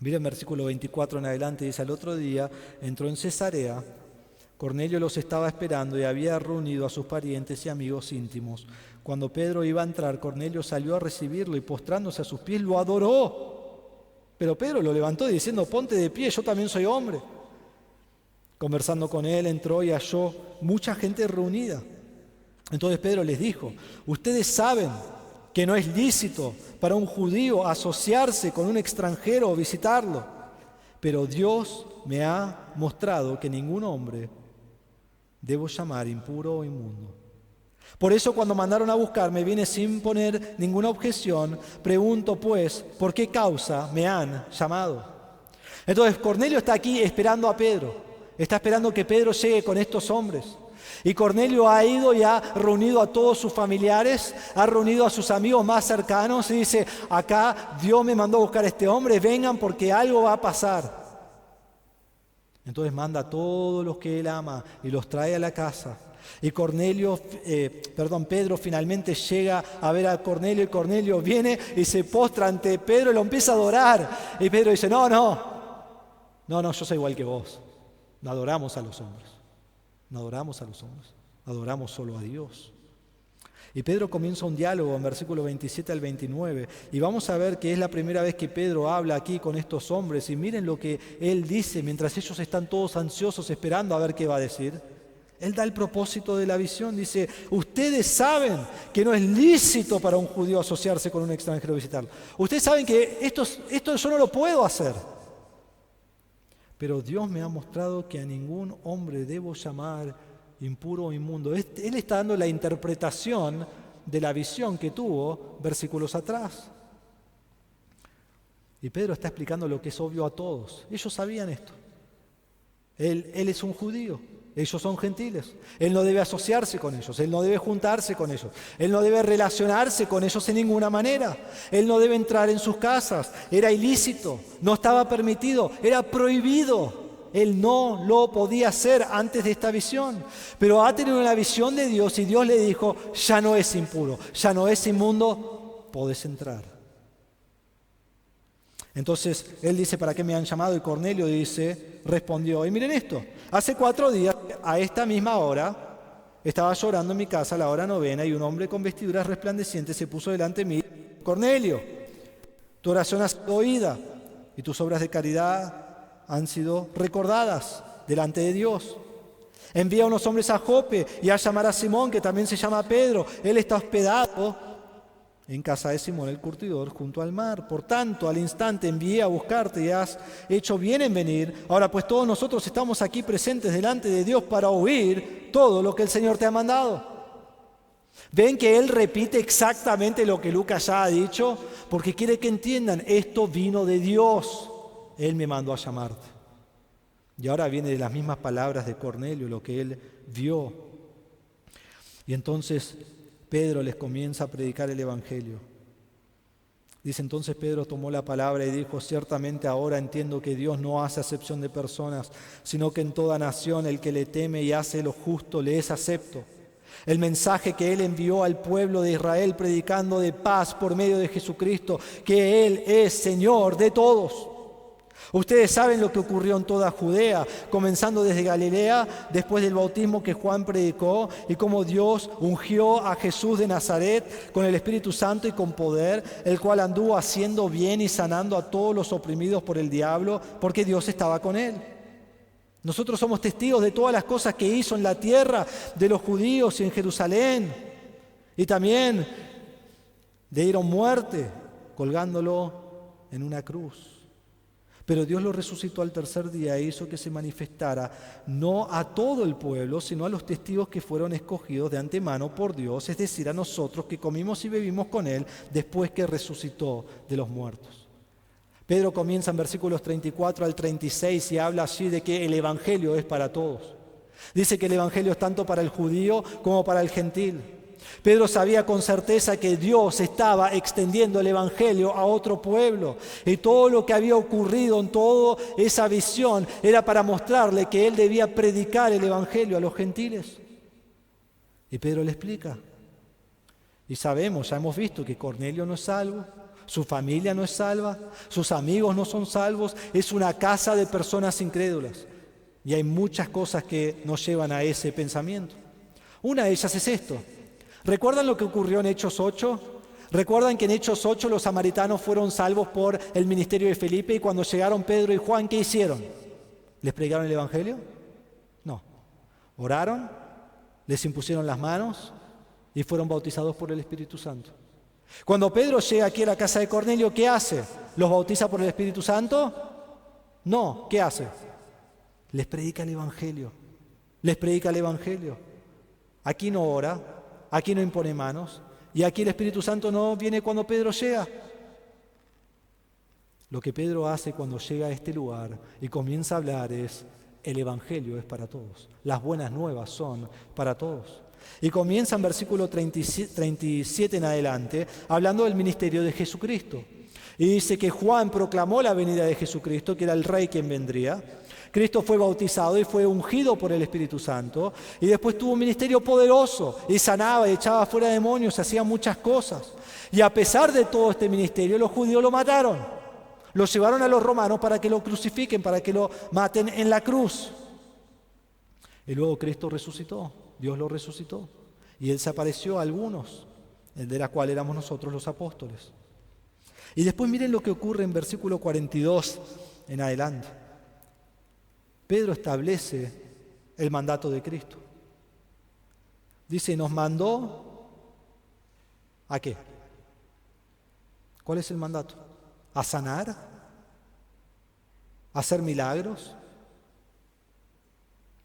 Miren versículo 24 en adelante, dice, al otro día entró en Cesarea, Cornelio los estaba esperando y había reunido a sus parientes y amigos íntimos. Cuando Pedro iba a entrar, Cornelio salió a recibirlo y postrándose a sus pies lo adoró. Pero Pedro lo levantó diciendo, ponte de pie, yo también soy hombre. Conversando con él, entró y halló mucha gente reunida. Entonces Pedro les dijo, ustedes saben que no es lícito para un judío asociarse con un extranjero o visitarlo, pero Dios me ha mostrado que ningún hombre debo llamar impuro o inmundo. Por eso cuando mandaron a buscarme vine sin poner ninguna objeción. Pregunto pues, ¿por qué causa me han llamado? Entonces Cornelio está aquí esperando a Pedro. Está esperando que Pedro llegue con estos hombres. Y Cornelio ha ido y ha reunido a todos sus familiares, ha reunido a sus amigos más cercanos y dice, acá Dios me mandó a buscar a este hombre, vengan porque algo va a pasar. Entonces manda a todos los que él ama y los trae a la casa. Y Pedro finalmente llega a ver a Cornelio y Cornelio viene y se postra ante Pedro y lo empieza a adorar. Y Pedro dice, no, yo soy igual que vos. No adoramos a los hombres, adoramos solo a Dios. Y Pedro comienza un diálogo en versículo 27 al 29 y vamos a ver que es la primera vez que Pedro habla aquí con estos hombres y miren lo que él dice mientras ellos están todos ansiosos esperando a ver qué va a decir. Él da el propósito de la visión, dice, ustedes saben que no es lícito para un judío asociarse con un extranjero visitarlo. Ustedes saben que esto yo no lo puedo hacer. Pero Dios me ha mostrado que a ningún hombre debo llamar impuro o inmundo. Él está dando la interpretación de la visión que tuvo versículos atrás. Y Pedro está explicando lo que es obvio a todos. Ellos sabían esto. Él es un judío. Ellos son gentiles. Él no debe asociarse con ellos. Él no debe juntarse con ellos. Él no debe relacionarse con ellos en ninguna manera. Él no debe entrar en sus casas. Era ilícito. No estaba permitido. Era prohibido. Él no lo podía hacer antes de esta visión. Pero ha tenido una visión de Dios y Dios le dijo, ya no es impuro, ya no es inmundo, podés entrar. Entonces él dice, ¿para qué me han llamado? Y Cornelio respondió, y miren esto, hace 4 días a esta misma hora estaba llorando en mi casa a la hora 9 y un hombre con vestiduras resplandecientes se puso delante de mí. Cornelio, tu oración ha sido oída y tus obras de caridad han sido recordadas delante de Dios. Envía unos hombres a Jope y a llamar a Simón, que también se llama Pedro. Él está hospedado en casa de Simón el curtidor junto al mar. Por tanto, al instante envié a buscarte y has hecho bien en venir. Ahora pues todos nosotros estamos aquí presentes delante de Dios para oír todo lo que el Señor te ha mandado. ¿Ven que él repite exactamente lo que Lucas ya ha dicho? Porque quiere que entiendan, esto vino de Dios. Él me mandó a llamarte. Y ahora viene de las mismas palabras de Cornelio, lo que él vio. Y entonces Pedro les comienza a predicar el Evangelio. Dice, entonces Pedro tomó la palabra y dijo, ciertamente ahora entiendo que Dios no hace acepción de personas, sino que en toda nación el que le teme y hace lo justo le es acepto. El mensaje que Él envió al pueblo de Israel predicando de paz por medio de Jesucristo, que Él es Señor de todos. Ustedes saben lo que ocurrió en toda Judea, comenzando desde Galilea, después del bautismo que Juan predicó, y cómo Dios ungió a Jesús de Nazaret con el Espíritu Santo y con poder, el cual anduvo haciendo bien y sanando a todos los oprimidos por el diablo, porque Dios estaba con él. Nosotros somos testigos de todas las cosas que hizo en la tierra de los judíos y en Jerusalén, y también de ir a muerte, colgándolo en una cruz. Pero Dios lo resucitó al tercer día e hizo que se manifestara no a todo el pueblo, sino a los testigos que fueron escogidos de antemano por Dios, es decir, a nosotros que comimos y bebimos con Él después que resucitó de los muertos. Pedro comienza en versículos 34 al 36 y habla así de que el Evangelio es para todos. Dice que el Evangelio es tanto para el judío como para el gentil. Pedro sabía con certeza que Dios estaba extendiendo el Evangelio a otro pueblo y todo lo que había ocurrido en toda esa visión era para mostrarle que él debía predicar el Evangelio a los gentiles. Y Pedro le explica. Y sabemos, ya hemos visto que Cornelio no es salvo, su familia no es salva, sus amigos no son salvos, es una casa de personas incrédulas. Y hay muchas cosas que nos llevan a ese pensamiento. Una de ellas es esto. ¿Recuerdan lo que ocurrió en Hechos 8? Recuerdan que en Hechos 8 los samaritanos fueron salvos por el ministerio de Felipe, y cuando llegaron Pedro y Juan, ¿qué hicieron? ¿Les predicaron el evangelio? No. Oraron, les impusieron las manos y fueron bautizados por el Espíritu Santo. Cuando Pedro llega aquí a la casa de Cornelio, ¿qué hace? ¿Los bautiza por el Espíritu Santo? No. ¿Qué hace? Les predica el evangelio. Les predica el evangelio. Aquí no ora, aquí no impone manos, y aquí el Espíritu Santo no viene cuando Pedro llega. Lo que Pedro hace cuando llega a este lugar y comienza a hablar es: el evangelio es para todos. Las buenas nuevas son para todos. Y comienza en versículo 37 en adelante, hablando del ministerio de Jesucristo. Y dice que Juan proclamó la venida de Jesucristo, que era el Rey quien vendría. Cristo fue bautizado y fue ungido por el Espíritu Santo, y después tuvo un ministerio poderoso, y sanaba y echaba fuera demonios, hacía muchas cosas. Y a pesar de todo este ministerio, los judíos lo mataron. Lo llevaron a los romanos para que lo crucifiquen, para que lo maten en la cruz. Y luego Cristo resucitó, Dios lo resucitó, y Él se apareció a algunos, de la cual éramos nosotros los apóstoles. Y después miren lo que ocurre en versículo 42 en adelante. Pedro establece el mandato de Cristo. Dice, nos mandó ¿a qué? ¿Cuál es el mandato? ¿A sanar? ¿A hacer milagros?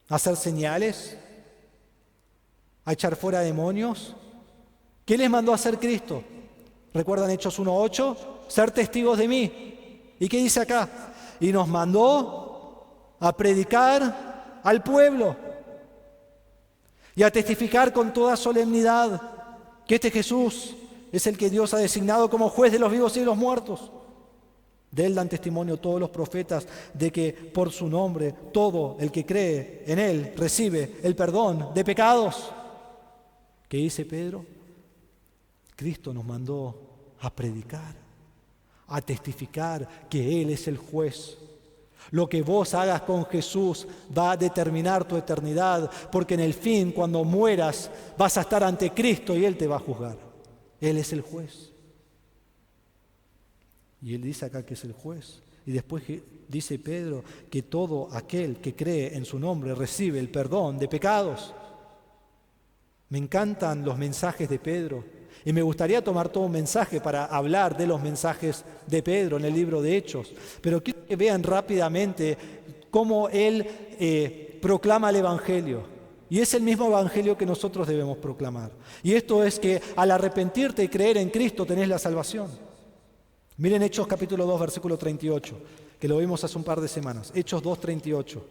¿A hacer señales? ¿A echar fuera demonios? ¿Qué les mandó a hacer Cristo? ¿Recuerdan Hechos 1:8? Ser testigos de mí. ¿Y qué dice acá? Y nos mandó a predicar al pueblo y a testificar con toda solemnidad que este Jesús es el que Dios ha designado como juez de los vivos y de los muertos. De Él dan testimonio todos los profetas de que por su nombre todo el que cree en Él recibe el perdón de pecados. ¿Qué dice Pedro? Cristo nos mandó a predicar, a testificar que Él es el juez. Lo que vos hagas con Jesús va a determinar tu eternidad, porque en el fin, cuando mueras, vas a estar ante Cristo y Él te va a juzgar. Él es el juez. Y Él dice acá que es el juez. Y después dice Pedro que todo aquel que cree en su nombre recibe el perdón de pecados. Me encantan los mensajes de Pedro. Y me gustaría tomar todo un mensaje para hablar de los mensajes de Pedro en el libro de Hechos. Pero quiero que vean rápidamente cómo él proclama el Evangelio. Y es el mismo Evangelio que nosotros debemos proclamar. Y esto es que al arrepentirte y creer en Cristo tenés la salvación. Miren Hechos capítulo 2, versículo 38, que lo vimos hace un par de semanas. Hechos 2, 38.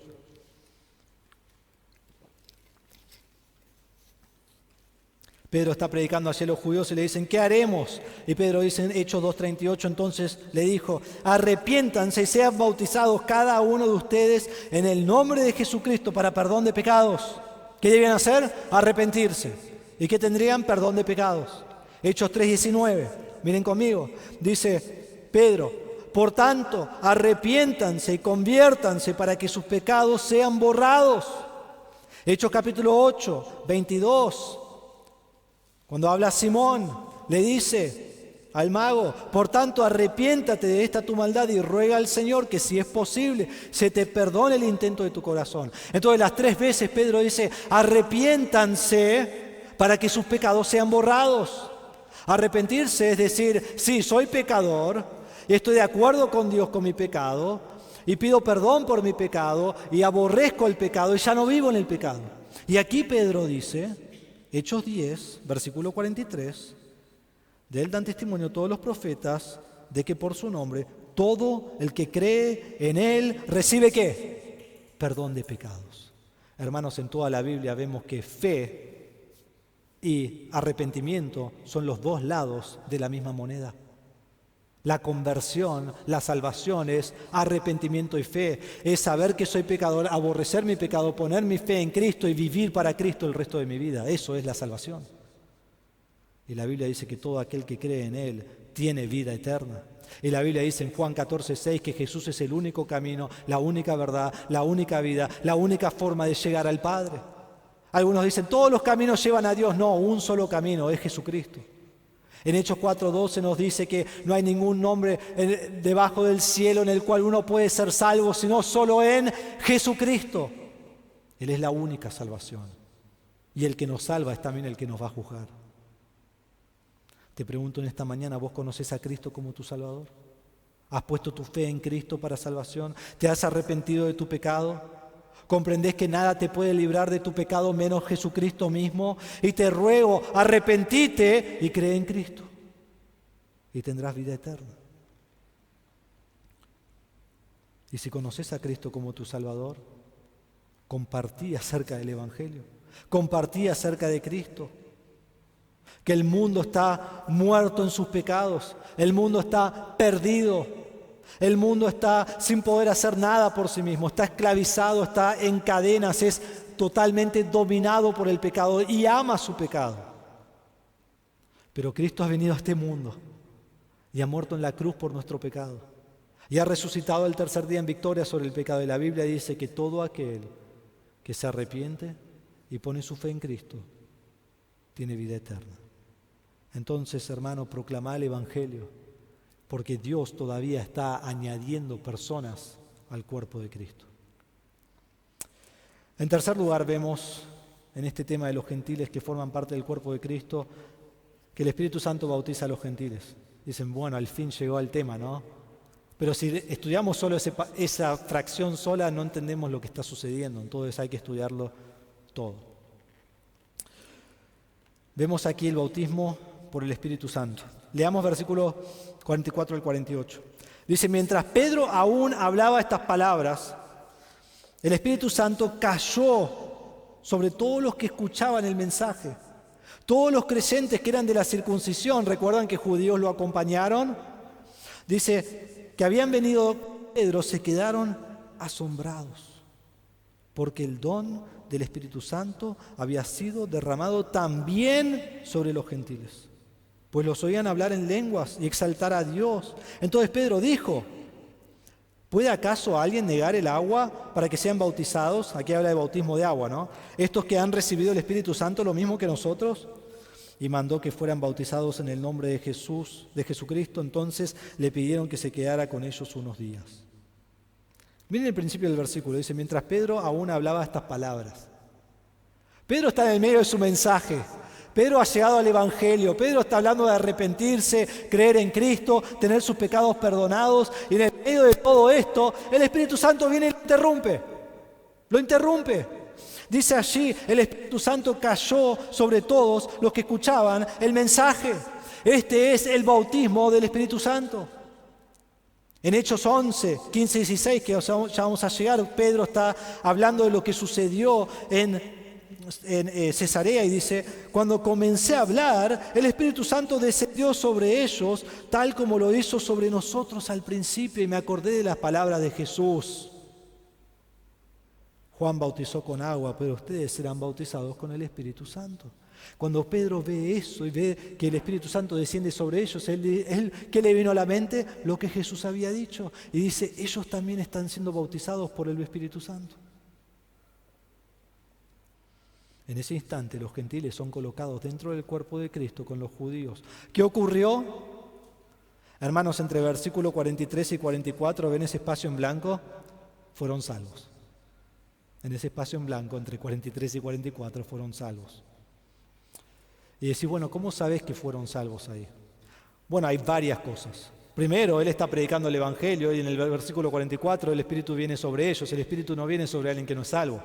Pedro está predicando hacia los judíos y le dicen, ¿qué haremos? Y Pedro dice en Hechos 2:38, entonces le dijo, arrepiéntanse y sean bautizados cada uno de ustedes en el nombre de Jesucristo para perdón de pecados. ¿Qué debían hacer? Arrepentirse. ¿Y qué tendrían? Perdón de pecados. Hechos 3:19, miren conmigo, dice Pedro, por tanto, arrepiéntanse y conviértanse para que sus pecados sean borrados. Hechos capítulo 8, 22. Cuando habla Simón, le dice al mago, por tanto arrepiéntate de esta tu maldad y ruega al Señor que si es posible se te perdone el intento de tu corazón. Entonces las 3 veces Pedro dice, arrepiéntanse para que sus pecados sean borrados. Arrepentirse es decir, sí, soy pecador y estoy de acuerdo con Dios con mi pecado y pido perdón por mi pecado y aborrezco el pecado y ya no vivo en el pecado. Y aquí Pedro dice, Hechos 10, versículo 43, de él dan testimonio todos los profetas de que por su nombre todo el que cree en él recibe ¿qué? Perdón de pecados. Hermanos, en toda la Biblia vemos que fe y arrepentimiento son los 2 lados de la misma moneda. La conversión, la salvación es arrepentimiento y fe. Es saber que soy pecador, aborrecer mi pecado, poner mi fe en Cristo y vivir para Cristo el resto de mi vida. Eso es la salvación. Y la Biblia dice que todo aquel que cree en Él tiene vida eterna. Y la Biblia dice en Juan 14:6 que Jesús es el único camino, la única verdad, la única vida, la única forma de llegar al Padre. Algunos dicen, todos los caminos llevan a Dios. No, un solo camino, es Jesucristo. En Hechos 4:12 nos dice que no hay ningún nombre debajo del cielo en el cual uno puede ser salvo, sino solo en Jesucristo. Él es la única salvación. Y el que nos salva es también el que nos va a juzgar. Te pregunto en esta mañana, ¿vos conoces a Cristo como tu Salvador? ¿Has puesto tu fe en Cristo para salvación? ¿Te has arrepentido de tu pecado? ¿Comprendés que nada te puede librar de tu pecado menos Jesucristo mismo? Y te ruego, arrepentite y cree en Cristo. Y tendrás vida eterna. Y si conoces a Cristo como tu Salvador, compartí acerca del Evangelio. Compartí acerca de Cristo. Que el mundo está muerto en sus pecados. El mundo está perdido. El mundo está sin poder hacer nada por sí mismo. Está esclavizado, está en cadenas, es totalmente dominado por el pecado y ama su pecado. Pero Cristo ha venido a este mundo y ha muerto en la cruz por nuestro pecado. Y ha resucitado el tercer día en victoria sobre el pecado. Y la Biblia dice que todo aquel que se arrepiente y pone su fe en Cristo tiene vida eterna. Entonces, hermano, proclama el Evangelio, porque Dios todavía está añadiendo personas al cuerpo de Cristo. En tercer lugar, vemos en este tema de los gentiles que forman parte del cuerpo de Cristo, que el Espíritu Santo bautiza a los gentiles. Dicen, bueno, al fin llegó al tema, ¿no? Pero si estudiamos solo esa fracción sola, no entendemos lo que está sucediendo. Entonces hay que estudiarlo todo. Vemos aquí el bautismo por el Espíritu Santo. Leamos versículos 44 al 48. Dice, mientras Pedro aún hablaba estas palabras, el Espíritu Santo cayó sobre todos los que escuchaban el mensaje. Todos los creyentes que eran de la circuncisión, recuerdan que judíos lo acompañaron. Dice que habían venido Pedro, se quedaron asombrados, porque el don del Espíritu Santo había sido derramado también sobre los gentiles, pues los oían hablar en lenguas y exaltar a Dios. Entonces Pedro dijo, ¿puede acaso alguien negar el agua para que sean bautizados? Aquí habla de bautismo de agua, ¿no? Estos que han recibido el Espíritu Santo lo mismo que nosotros. Y mandó que fueran bautizados en el nombre de Jesús, de Jesucristo. Entonces le pidieron que se quedara con ellos unos días. Miren el principio del versículo, dice, mientras Pedro aún hablaba estas palabras. Pedro está en el medio de su mensaje. Pedro ha llegado al Evangelio. Pedro está hablando de arrepentirse, creer en Cristo, tener sus pecados perdonados. Y en el medio de todo esto, el Espíritu Santo viene y lo interrumpe. Lo interrumpe. Dice allí, el Espíritu Santo cayó sobre todos los que escuchaban el mensaje. Este es el bautismo del Espíritu Santo. En Hechos 11, 15 y 16, que ya vamos a llegar, Pedro está hablando de lo que sucedió en Cesarea y dice, cuando comencé a hablar, el Espíritu Santo descendió sobre ellos, tal como lo hizo sobre nosotros al principio, y me acordé de las palabras de Jesús. Juan bautizó con agua, pero ustedes serán bautizados con el Espíritu Santo. Cuando Pedro ve eso y ve que el Espíritu Santo desciende sobre ellos, ¿qué le vino a la mente? Lo que Jesús había dicho. Y dice, ellos también están siendo bautizados por el Espíritu Santo. En ese instante los gentiles son colocados dentro del cuerpo de Cristo con los judíos. ¿Qué ocurrió? Hermanos, entre versículo 43 y 44, ¿ven ese espacio en blanco? Fueron salvos. En ese espacio en blanco, entre 43 y 44, fueron salvos. Y decís, bueno, ¿cómo sabes que fueron salvos ahí? Bueno, hay varias cosas. Primero, él está predicando el Evangelio y en el versículo 44 el Espíritu viene sobre ellos. El Espíritu no viene sobre alguien que no es salvo.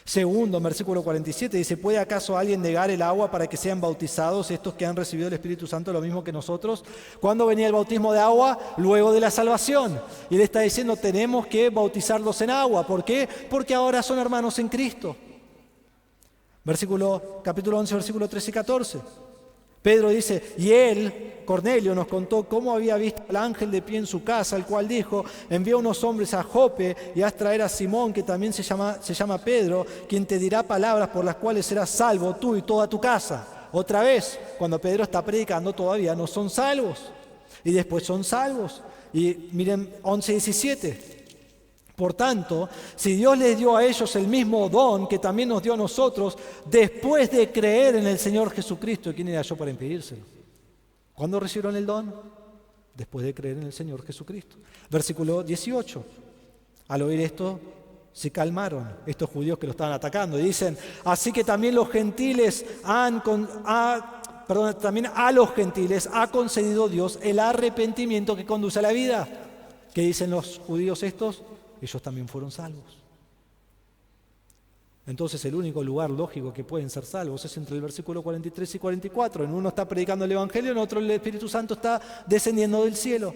Segundo, en versículo 47 dice, ¿puede acaso alguien negar el agua para que sean bautizados estos que han recibido el Espíritu Santo lo mismo que nosotros? ¿Cuándo venía el bautismo de agua? Luego de la salvación. Y él está diciendo, tenemos que bautizarlos en agua. ¿Por qué? Porque ahora son hermanos en Cristo. Capítulo 11, versículo 13 y 14. Pedro dice, y él, Cornelio, nos contó cómo había visto al ángel de pie en su casa, el cual dijo, envía unos hombres a Jope y haz traer a Simón, que también se llama Pedro, quien te dirá palabras por las cuales serás salvo tú y toda tu casa. Otra vez, cuando Pedro está predicando todavía no son salvos. Y después son salvos. Y miren 11:17. Por tanto, si Dios les dio a ellos el mismo don que también nos dio a nosotros, después de creer en el Señor Jesucristo, ¿quién era yo para impedírselo? ¿Cuándo recibieron el don? Después de creer en el Señor Jesucristo. Versículo 18. Al oír esto, se calmaron estos judíos que lo estaban atacando. Y dicen, así que también los gentiles también a los gentiles ha concedido Dios el arrepentimiento que conduce a la vida. ¿Qué dicen los judíos estos? Ellos también fueron salvos. Entonces el único lugar lógico que pueden ser salvos es entre el versículo 43 y 44. En uno está predicando el Evangelio, en otro el Espíritu Santo está descendiendo del cielo.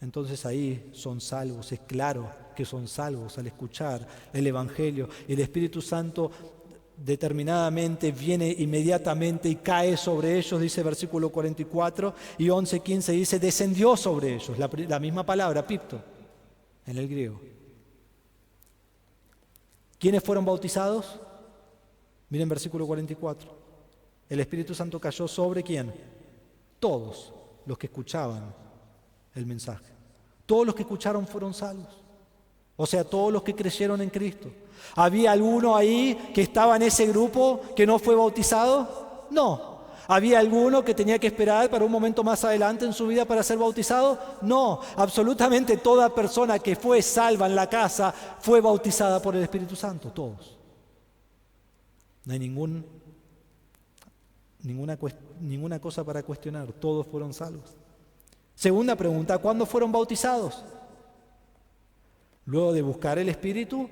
Entonces ahí son salvos, es claro que son salvos al escuchar el Evangelio. El Espíritu Santo determinadamente viene inmediatamente y cae sobre ellos, dice versículo 44, y 11:15 dice, descendió sobre ellos, la misma palabra, pipto, en el griego. ¿Quiénes fueron bautizados? Miren versículo 44. El Espíritu Santo cayó sobre ¿quién? Todos los que escuchaban el mensaje. Todos los que escucharon fueron salvos. O sea, todos los que creyeron en Cristo. ¿Había alguno ahí que estaba en ese grupo que no fue bautizado? No. ¿Había alguno que tenía que esperar para un momento más adelante en su vida para ser bautizado? No. Absolutamente toda persona que fue salva en la casa fue bautizada por el Espíritu Santo. Todos. No hay ninguna cosa para cuestionar. Todos fueron salvos. Segunda pregunta, ¿cuándo fueron bautizados? Luego de buscar el Espíritu,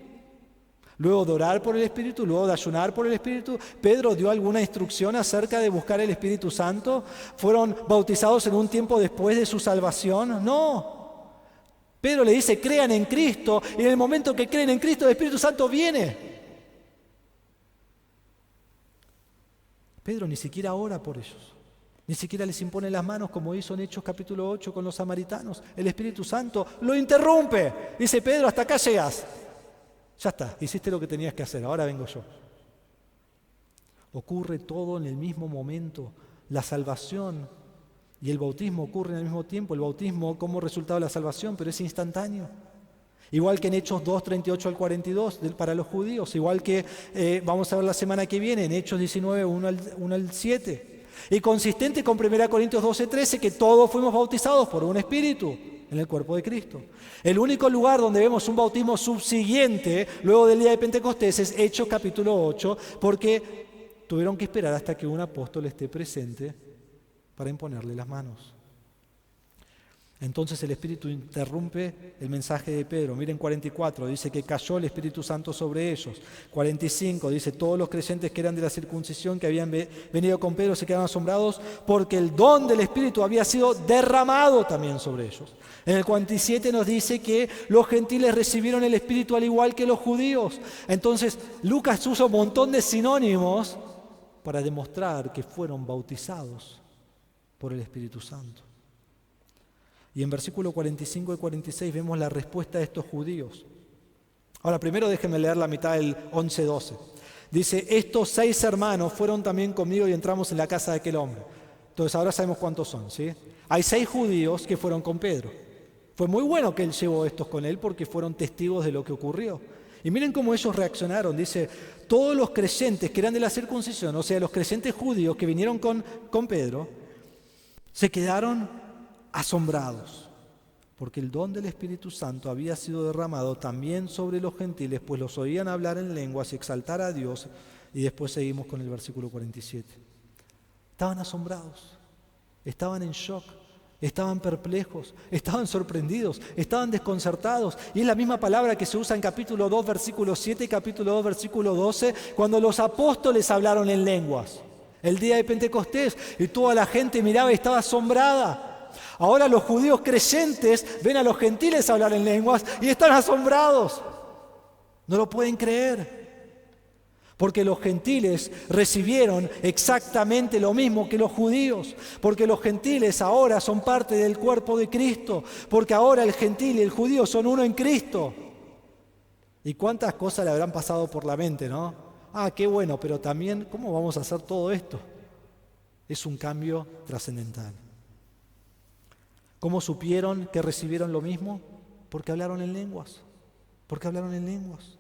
luego de orar por el Espíritu, luego de ayunar por el Espíritu. ¿Pedro dio alguna instrucción acerca de buscar el Espíritu Santo? ¿Fueron bautizados en un tiempo después de su salvación? No. Pedro le dice, crean en Cristo, y en el momento que creen en Cristo, el Espíritu Santo viene. Pedro ni siquiera ora por ellos. Ni siquiera les impone las manos como hizo en Hechos capítulo 8 con los samaritanos. El Espíritu Santo lo interrumpe. Dice, Pedro, hasta acá llegas. Ya está, hiciste lo que tenías que hacer, ahora vengo yo. Ocurre todo en el mismo momento. La salvación y el bautismo ocurren al mismo tiempo. El bautismo como resultado de la salvación, pero es instantáneo. Igual que en Hechos 2, 38 al 42 para los judíos. Igual que vamos a ver la semana que viene en Hechos 19, 1 al 7. Y consistente con 1 Corintios 12, 13, que todos fuimos bautizados por un Espíritu en el cuerpo de Cristo. El único lugar donde vemos un bautismo subsiguiente luego del día de Pentecostés es Hechos capítulo 8, porque tuvieron que esperar hasta que un apóstol esté presente para imponerle las manos. Entonces el Espíritu interrumpe el mensaje de Pedro. Miren 44, dice que cayó el Espíritu Santo sobre ellos. 45, dice, todos los creyentes que eran de la circuncisión que habían venido con Pedro se quedaron asombrados porque el don del Espíritu había sido derramado también sobre ellos. En el 47 nos dice que los gentiles recibieron el Espíritu al igual que los judíos. Entonces Lucas usa un montón de sinónimos para demostrar que fueron bautizados por el Espíritu Santo. Y en versículo 45 y 46 vemos la respuesta de estos judíos. Ahora, primero déjenme leer la mitad del 11-12. Dice, estos 6 hermanos fueron también conmigo y entramos en la casa de aquel hombre. Entonces ahora sabemos cuántos son, ¿sí? Hay 6 judíos que fueron con Pedro. Fue muy bueno que él llevó estos con él porque fueron testigos de lo que ocurrió. Y miren cómo ellos reaccionaron. Dice, todos los creyentes que eran de la circuncisión, o sea, los creyentes judíos que vinieron con Pedro, se quedaron asombrados, porque el don del Espíritu Santo había sido derramado también sobre los gentiles, pues los oían hablar en lenguas y exaltar a Dios. Y después seguimos con el versículo 47. Estaban asombrados, estaban en shock, estaban perplejos, estaban sorprendidos, estaban desconcertados. Y es la misma palabra que se usa en capítulo 2, versículo 7 y capítulo 2, versículo 12, cuando los apóstoles hablaron en lenguas. El día de Pentecostés, y toda la gente miraba y estaba asombrada. Ahora los judíos creyentes ven a los gentiles hablar en lenguas y están asombrados. No lo pueden creer. Porque los gentiles recibieron exactamente lo mismo que los judíos. Porque los gentiles ahora son parte del cuerpo de Cristo. Porque ahora el gentil y el judío son uno en Cristo. ¿Y cuántas cosas le habrán pasado por la mente, no? Ah, qué bueno, pero también, ¿cómo vamos a hacer todo esto? Es un cambio trascendental. ¿Cómo supieron que recibieron lo mismo? Porque hablaron en lenguas. Porque hablaron en lenguas.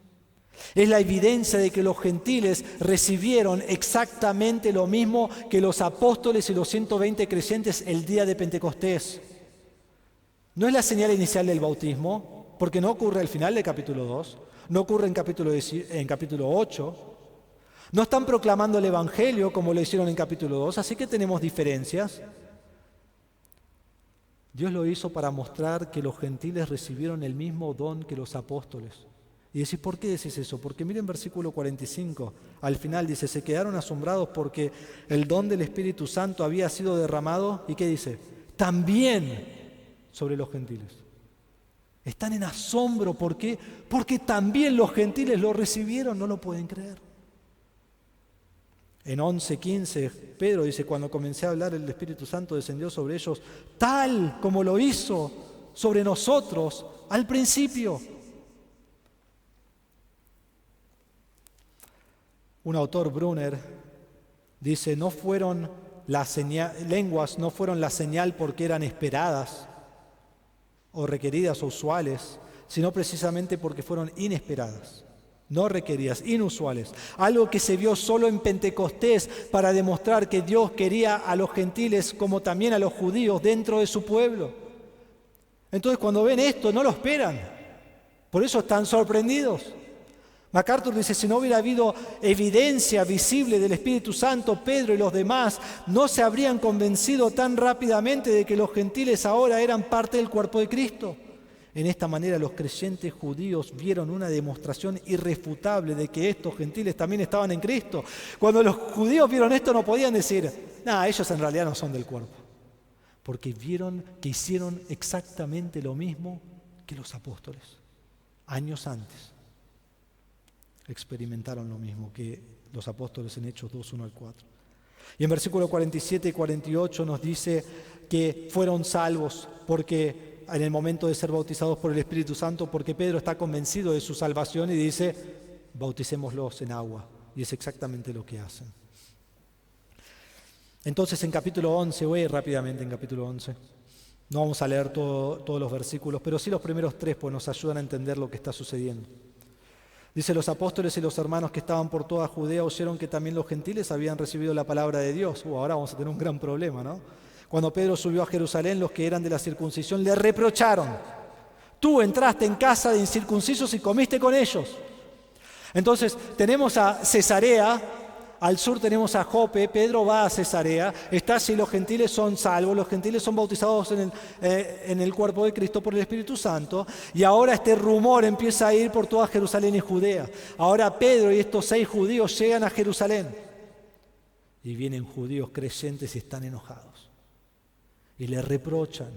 Es la evidencia de que los gentiles recibieron exactamente lo mismo que los apóstoles y los 120 creyentes el día de Pentecostés. No es la señal inicial del bautismo, porque no ocurre al final del capítulo 2, no ocurre en capítulo 8. No están proclamando el Evangelio como lo hicieron en capítulo 2, así que tenemos diferencias. Dios lo hizo para mostrar que los gentiles recibieron el mismo don que los apóstoles. Y decís, ¿por qué decís eso? Porque miren versículo 45, al final dice, se quedaron asombrados porque el don del Espíritu Santo había sido derramado, ¿y qué dice? También sobre los gentiles. Están en asombro, ¿por qué? Porque también los gentiles lo recibieron, no lo pueden creer. En 11:15, Pedro dice, cuando comencé a hablar, el Espíritu Santo descendió sobre ellos, tal como lo hizo sobre nosotros al principio. Un autor, Brunner, dice, lenguas no fueron la señal porque eran esperadas o requeridas o usuales, sino precisamente porque fueron inesperadas, no requeridas, inusuales. Algo que se vio solo en Pentecostés para demostrar que Dios quería a los gentiles como también a los judíos dentro de su pueblo. Entonces cuando ven esto no lo esperan, por eso están sorprendidos. MacArthur dice, si no hubiera habido evidencia visible del Espíritu Santo, Pedro y los demás no se habrían convencido tan rápidamente de que los gentiles ahora eran parte del cuerpo de Cristo. En esta manera los creyentes judíos vieron una demostración irrefutable de que estos gentiles también estaban en Cristo. Cuando los judíos vieron esto no podían decir, ellos en realidad no son del cuerpo, porque vieron que hicieron exactamente lo mismo que los apóstoles, años antes. Experimentaron lo mismo que los apóstoles en Hechos 2, 1 al 4. Y en versículos 47 y 48 nos dice que fueron salvos porque en el momento de ser bautizados por el Espíritu Santo, porque Pedro está convencido de su salvación y dice, bauticémoslos en agua. Y es exactamente lo que hacen. Entonces en capítulo 11, voy rápidamente en capítulo 11, no vamos a leer todos los versículos, pero sí los primeros 3, pues nos ayudan a entender lo que está sucediendo. Dice, los apóstoles y los hermanos que estaban por toda Judea oyeron que también los gentiles habían recibido la palabra de Dios. Ahora vamos a tener un gran problema, ¿no? Cuando Pedro subió a Jerusalén, los que eran de la circuncisión le reprocharon. Tú entraste en casa de incircuncisos y comiste con ellos. Entonces tenemos a Cesarea, al sur tenemos a Jope, Pedro va a Cesarea, está así, los gentiles son salvos, los gentiles son bautizados en el cuerpo de Cristo por el Espíritu Santo, y ahora este rumor empieza a ir por toda Jerusalén y Judea. Ahora Pedro y estos 6 judíos llegan a Jerusalén, y vienen judíos creyentes y están enojados, y le reprochan,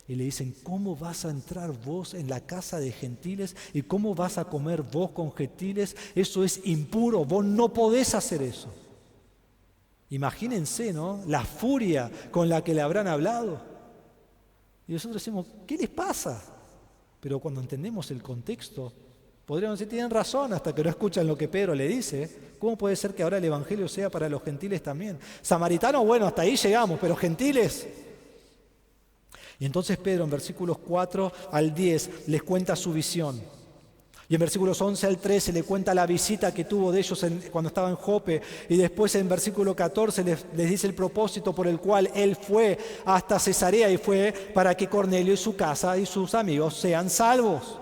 y le dicen, ¿cómo vas a entrar vos en la casa de gentiles y cómo vas a comer vos con gentiles? Eso es impuro, vos no podés hacer eso. Imagínense, ¿no? La furia con la que le habrán hablado. Y nosotros decimos, ¿qué les pasa? Pero cuando entendemos el contexto, podríamos decir, tienen razón, hasta que no escuchan lo que Pedro le dice. ¿Cómo puede ser que ahora el Evangelio sea para los gentiles también? Samaritanos, bueno, hasta ahí llegamos, pero gentiles. Y entonces Pedro en versículos 4 al 10 les cuenta su visión. Y en versículos 11 al 13 le cuenta la visita que tuvo de ellos cuando estaba en Jope. Y después en versículo 14 les dice el propósito por el cual él fue hasta Cesarea y fue para que Cornelio y su casa y sus amigos sean salvos.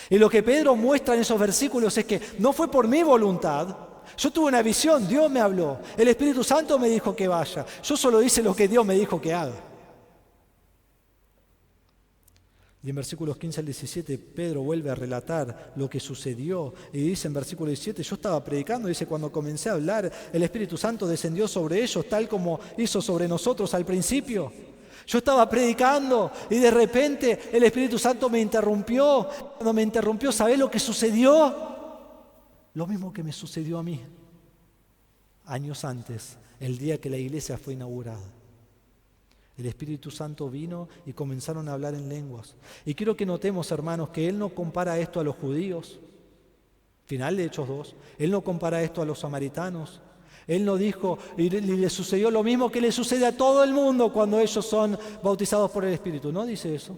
Y lo que Pedro muestra en esos versículos es que no fue por mi voluntad. Yo tuve una visión, Dios me habló. El Espíritu Santo me dijo que vaya. Yo solo hice lo que Dios me dijo que haga. Y en versículos 15 al 17, Pedro vuelve a relatar lo que sucedió. Y dice en versículo 17, yo estaba predicando, dice, cuando comencé a hablar, el Espíritu Santo descendió sobre ellos, tal como hizo sobre nosotros al principio. Yo estaba predicando y de repente el Espíritu Santo me interrumpió. Cuando me interrumpió, ¿sabés lo que sucedió? Lo mismo que me sucedió a mí, años antes, el día que la iglesia fue inaugurada. El Espíritu Santo vino y comenzaron a hablar en lenguas. Y quiero que notemos, hermanos, que Él no compara esto a los judíos. Final de Hechos 2. Él no compara esto a los samaritanos. Él no dijo, y le sucedió lo mismo que le sucede a todo el mundo cuando ellos son bautizados por el Espíritu. No dice eso.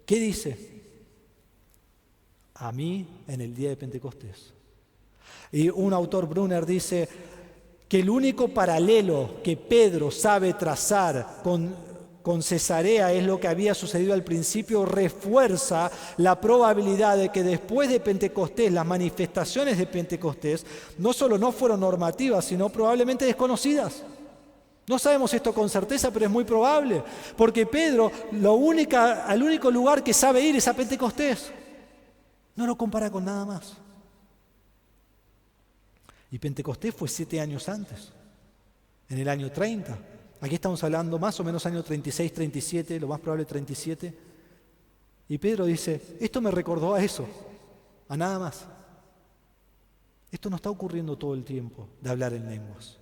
¿Qué dice? A mí en el día de Pentecostés. Y un autor, Brunner, dice que el único paralelo que Pedro sabe trazar con Cesarea es lo que había sucedido al principio, refuerza la probabilidad de que después de Pentecostés, las manifestaciones de Pentecostés, no solo no fueron normativas, sino probablemente desconocidas. No sabemos esto con certeza, pero es muy probable, porque Pedro, al único lugar que sabe ir es a Pentecostés. No lo compara con nada más. Y Pentecostés fue 7 años antes, en el año 30. Aquí estamos hablando más o menos año 36, 37, lo más probable 37. Y Pedro dice, esto me recordó a eso, a nada más. Esto no está ocurriendo todo el tiempo, de hablar en lenguas.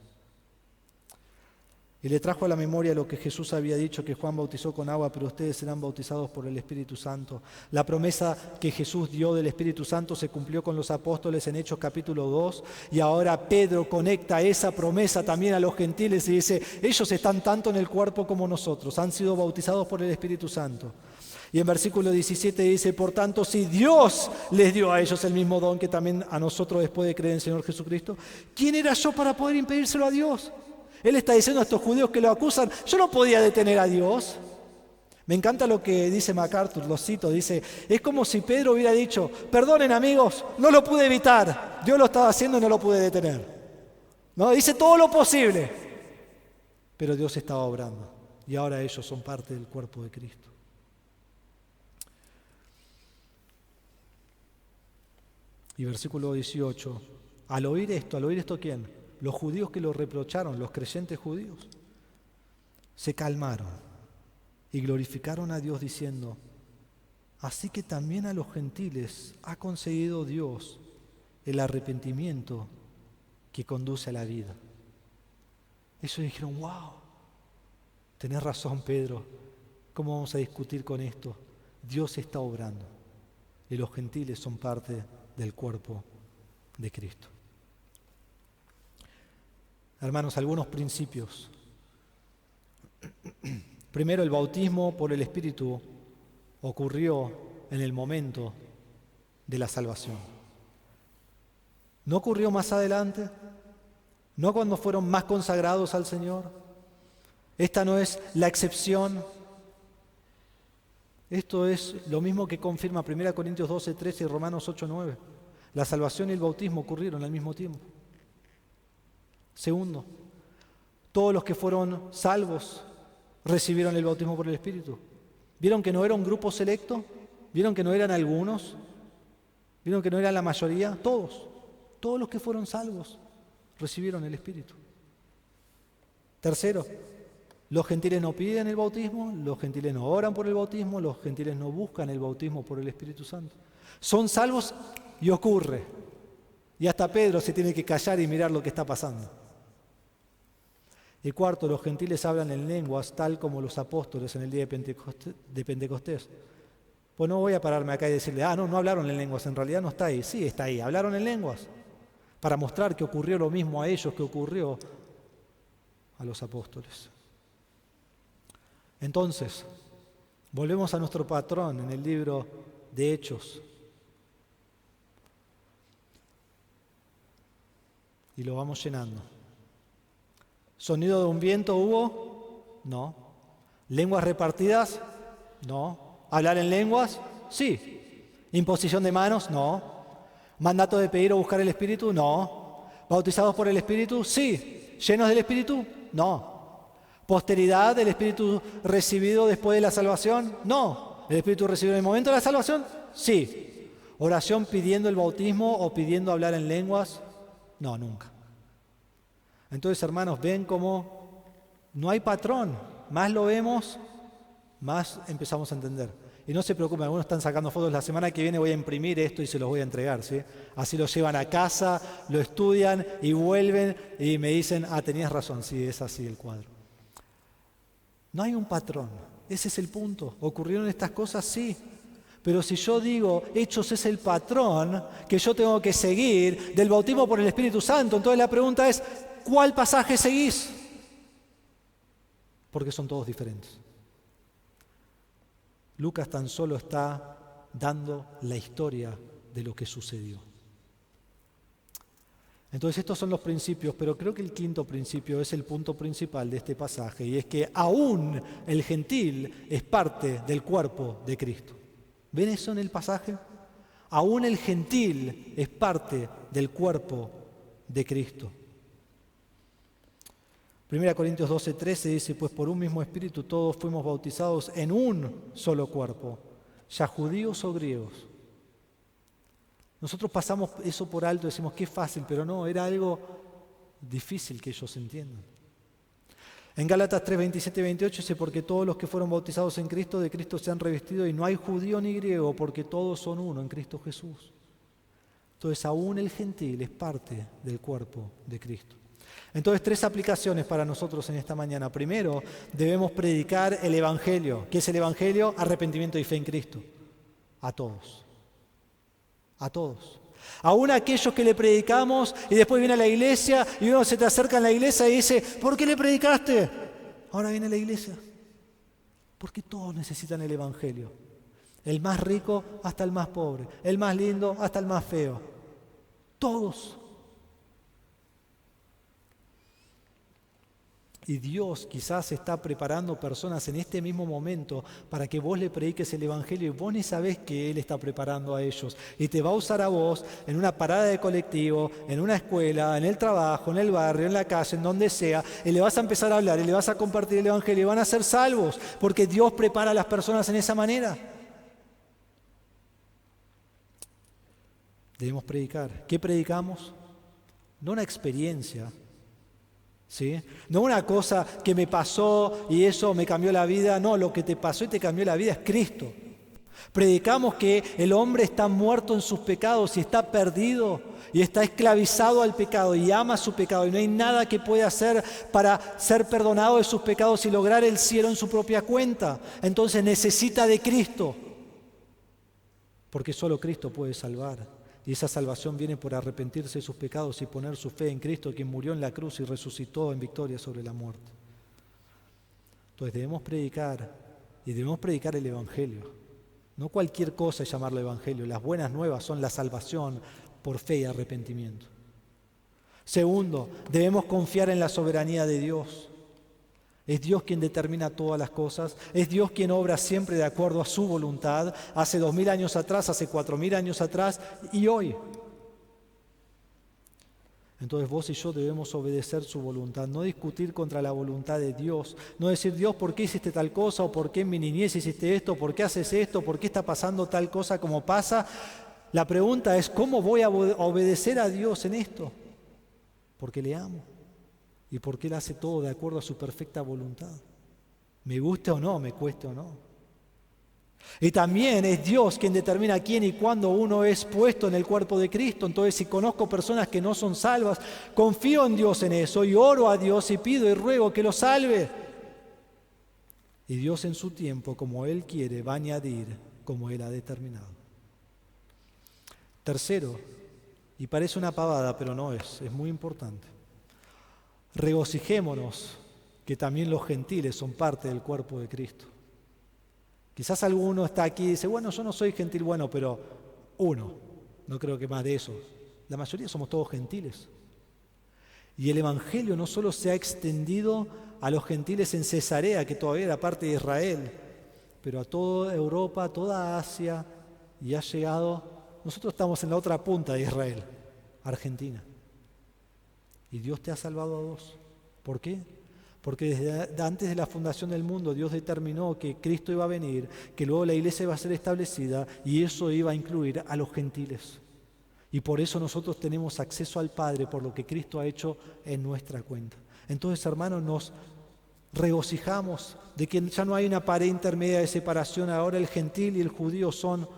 Y le trajo a la memoria lo que Jesús había dicho, que Juan bautizó con agua, pero ustedes serán bautizados por el Espíritu Santo. La promesa que Jesús dio del Espíritu Santo se cumplió con los apóstoles en Hechos capítulo 2, y ahora Pedro conecta esa promesa también a los gentiles y dice, ellos están tanto en el cuerpo como nosotros, han sido bautizados por el Espíritu Santo. Y en versículo 17 dice, por tanto, si Dios les dio a ellos el mismo don que también a nosotros después de creer en el Señor Jesucristo, ¿quién era yo para poder impedírselo a Dios? Él está diciendo a estos judíos que lo acusan, yo no podía detener a Dios. Me encanta lo que dice MacArthur, lo cito, dice, es como si Pedro hubiera dicho, perdonen amigos, no lo pude evitar, Dios lo estaba haciendo y no lo pude detener. ¿No? Dice todo lo posible, pero Dios estaba obrando y ahora ellos son parte del cuerpo de Cristo. Y versículo 18, al oír esto ¿quién? Los judíos que lo reprocharon, los creyentes judíos, se calmaron y glorificaron a Dios diciendo, así que también a los gentiles ha concedido Dios el arrepentimiento que conduce a la vida. Ellos dijeron, wow, tenés razón Pedro, ¿cómo vamos a discutir con esto? Dios está obrando y los gentiles son parte del cuerpo de Cristo. Hermanos, algunos principios. Primero, el bautismo por el Espíritu ocurrió en el momento de la salvación. No ocurrió más adelante, no cuando fueron más consagrados al Señor. Esta no es la excepción. Esto es lo mismo que confirma 1 Corintios 12, 13 y Romanos 8, 9. La salvación y el bautismo ocurrieron al mismo tiempo. Segundo, todos los que fueron salvos recibieron el bautismo por el Espíritu. ¿Vieron que no era un grupo selecto? ¿Vieron que no eran algunos? ¿Vieron que no era la mayoría? Todos los que fueron salvos recibieron el Espíritu. Tercero, los gentiles no piden el bautismo, los gentiles no oran por el bautismo, los gentiles no buscan el bautismo por el Espíritu Santo. Son salvos y ocurre. Y hasta Pedro se tiene que callar y mirar lo que está pasando. Y cuarto, los gentiles hablan en lenguas tal como los apóstoles en el día de Pentecostés. Pues no voy a pararme acá y decirle, no hablaron en lenguas, en realidad no está ahí. Sí, está ahí, hablaron en lenguas. Para mostrar que ocurrió lo mismo a ellos que ocurrió a los apóstoles. Entonces, volvemos a nuestro patrón en el libro de Hechos. Y lo vamos llenando. ¿Sonido de un viento hubo? No. ¿Lenguas repartidas? No. ¿Hablar en lenguas? Sí. ¿Imposición de manos? No. ¿Mandato de pedir o buscar el Espíritu? No. ¿Bautizados por el Espíritu? Sí. ¿Llenos del Espíritu? No. ¿Posteridad del Espíritu recibido después de la salvación? No. ¿El Espíritu recibido en el momento de la salvación? Sí. ¿Oración pidiendo el bautismo o pidiendo hablar en lenguas? No, nunca. Entonces, hermanos, ven cómo no hay patrón. Más lo vemos, más empezamos a entender. Y no se preocupen, algunos están sacando fotos. La semana que viene voy a imprimir esto y se los voy a entregar, ¿sí? Así lo llevan a casa, lo estudian y vuelven y me dicen, tenías razón, sí, es así el cuadro. No hay un patrón. Ese es el punto. ¿Ocurrieron estas cosas? Sí. Pero si yo digo, Hechos es el patrón que yo tengo que seguir del bautismo por el Espíritu Santo, entonces la pregunta es, ¿cuál pasaje seguís? Porque son todos diferentes. Lucas tan solo está dando la historia de lo que sucedió. Entonces estos son los principios, pero creo que el quinto principio es el punto principal de este pasaje, y es que aún el gentil es parte del cuerpo de Cristo. ¿Ven eso en el pasaje? Aún el gentil es parte del cuerpo de Cristo. 1 Corintios 12:13 dice, pues por un mismo espíritu todos fuimos bautizados en un solo cuerpo, ya judíos o griegos. Nosotros pasamos eso por alto, decimos que es fácil, pero no, era algo difícil que ellos entiendan. En Gálatas 3:27-28 dice, porque todos los que fueron bautizados en Cristo, de Cristo se han revestido, y no hay judío ni griego, porque todos son uno en Cristo Jesús. Entonces aún el gentil es parte del cuerpo de Cristo. Entonces 3 aplicaciones para nosotros en esta mañana. Primero, debemos predicar el Evangelio. ¿Qué es el Evangelio? Arrepentimiento y fe en Cristo. A todos. A todos. Aún aquellos que le predicamos y después viene a la iglesia y uno se te acerca en la iglesia y dice, ¿por qué le predicaste? Ahora viene a la iglesia. Porque todos necesitan el Evangelio. El más rico hasta el más pobre. El más lindo hasta el más feo. Todos. Y Dios quizás está preparando personas en este mismo momento para que vos le prediques el Evangelio y vos ni sabés que Él está preparando a ellos. Y te va a usar a vos en una parada de colectivo, en una escuela, en el trabajo, en el barrio, en la calle, en donde sea. Y le vas a empezar a hablar y le vas a compartir el Evangelio y van a ser salvos porque Dios prepara a las personas en esa manera. Debemos predicar. ¿Qué predicamos? No una experiencia. ¿Sí? No una cosa que me pasó y eso me cambió la vida. No, lo que te pasó y te cambió la vida es Cristo. Predicamos que el hombre está muerto en sus pecados y está perdido y está esclavizado al pecado y ama su pecado y no hay nada que pueda hacer para ser perdonado de sus pecados y lograr el cielo en su propia cuenta. Entonces necesita de Cristo, porque solo Cristo puede salvar. Y esa salvación viene por arrepentirse de sus pecados y poner su fe en Cristo, quien murió en la cruz y resucitó en victoria sobre la muerte. Entonces debemos predicar, y debemos predicar el Evangelio. No cualquier cosa es llamarlo Evangelio. Las buenas nuevas son la salvación por fe y arrepentimiento. Segundo, debemos confiar en la soberanía de Dios. Es Dios quien determina todas las cosas, es Dios quien obra siempre de acuerdo a su voluntad, hace 2000 años atrás, hace 4000 años atrás y hoy. Entonces vos y yo debemos obedecer su voluntad, no discutir contra la voluntad de Dios, no decir, Dios, ¿por qué hiciste tal cosa? ¿O por qué en mi niñez hiciste esto? ¿Por qué haces esto? ¿Por qué está pasando tal cosa como pasa? La pregunta es, ¿cómo voy a obedecer a Dios en esto? Porque le amo. Y porque Él hace todo de acuerdo a su perfecta voluntad. Me guste o no, me cueste o no. Y también es Dios quien determina quién y cuándo uno es puesto en el cuerpo de Cristo. Entonces, si conozco personas que no son salvas, confío en Dios en eso y oro a Dios y pido y ruego que los salve. Y Dios en su tiempo, como Él quiere, va a añadir como Él ha determinado. Tercero, y parece una pavada, pero no es muy importante. Regocijémonos que también los gentiles son parte del cuerpo de Cristo. Quizás alguno está aquí y dice, bueno, yo no soy gentil, bueno, pero uno, no creo que más de eso. La mayoría somos todos gentiles. Y el Evangelio no solo se ha extendido a los gentiles en Cesarea, que todavía era parte de Israel, pero a toda Europa, a toda Asia, y ha llegado, nosotros estamos en la otra punta de Israel, Argentina. Y Dios te ha salvado a vos. ¿Por qué? Porque desde antes de la fundación del mundo Dios determinó que Cristo iba a venir, que luego la iglesia iba a ser establecida y eso iba a incluir a los gentiles. Y por eso nosotros tenemos acceso al Padre por lo que Cristo ha hecho en nuestra cuenta. Entonces, hermanos, nos regocijamos de que ya no hay una pared intermedia de separación. Ahora el gentil y el judío son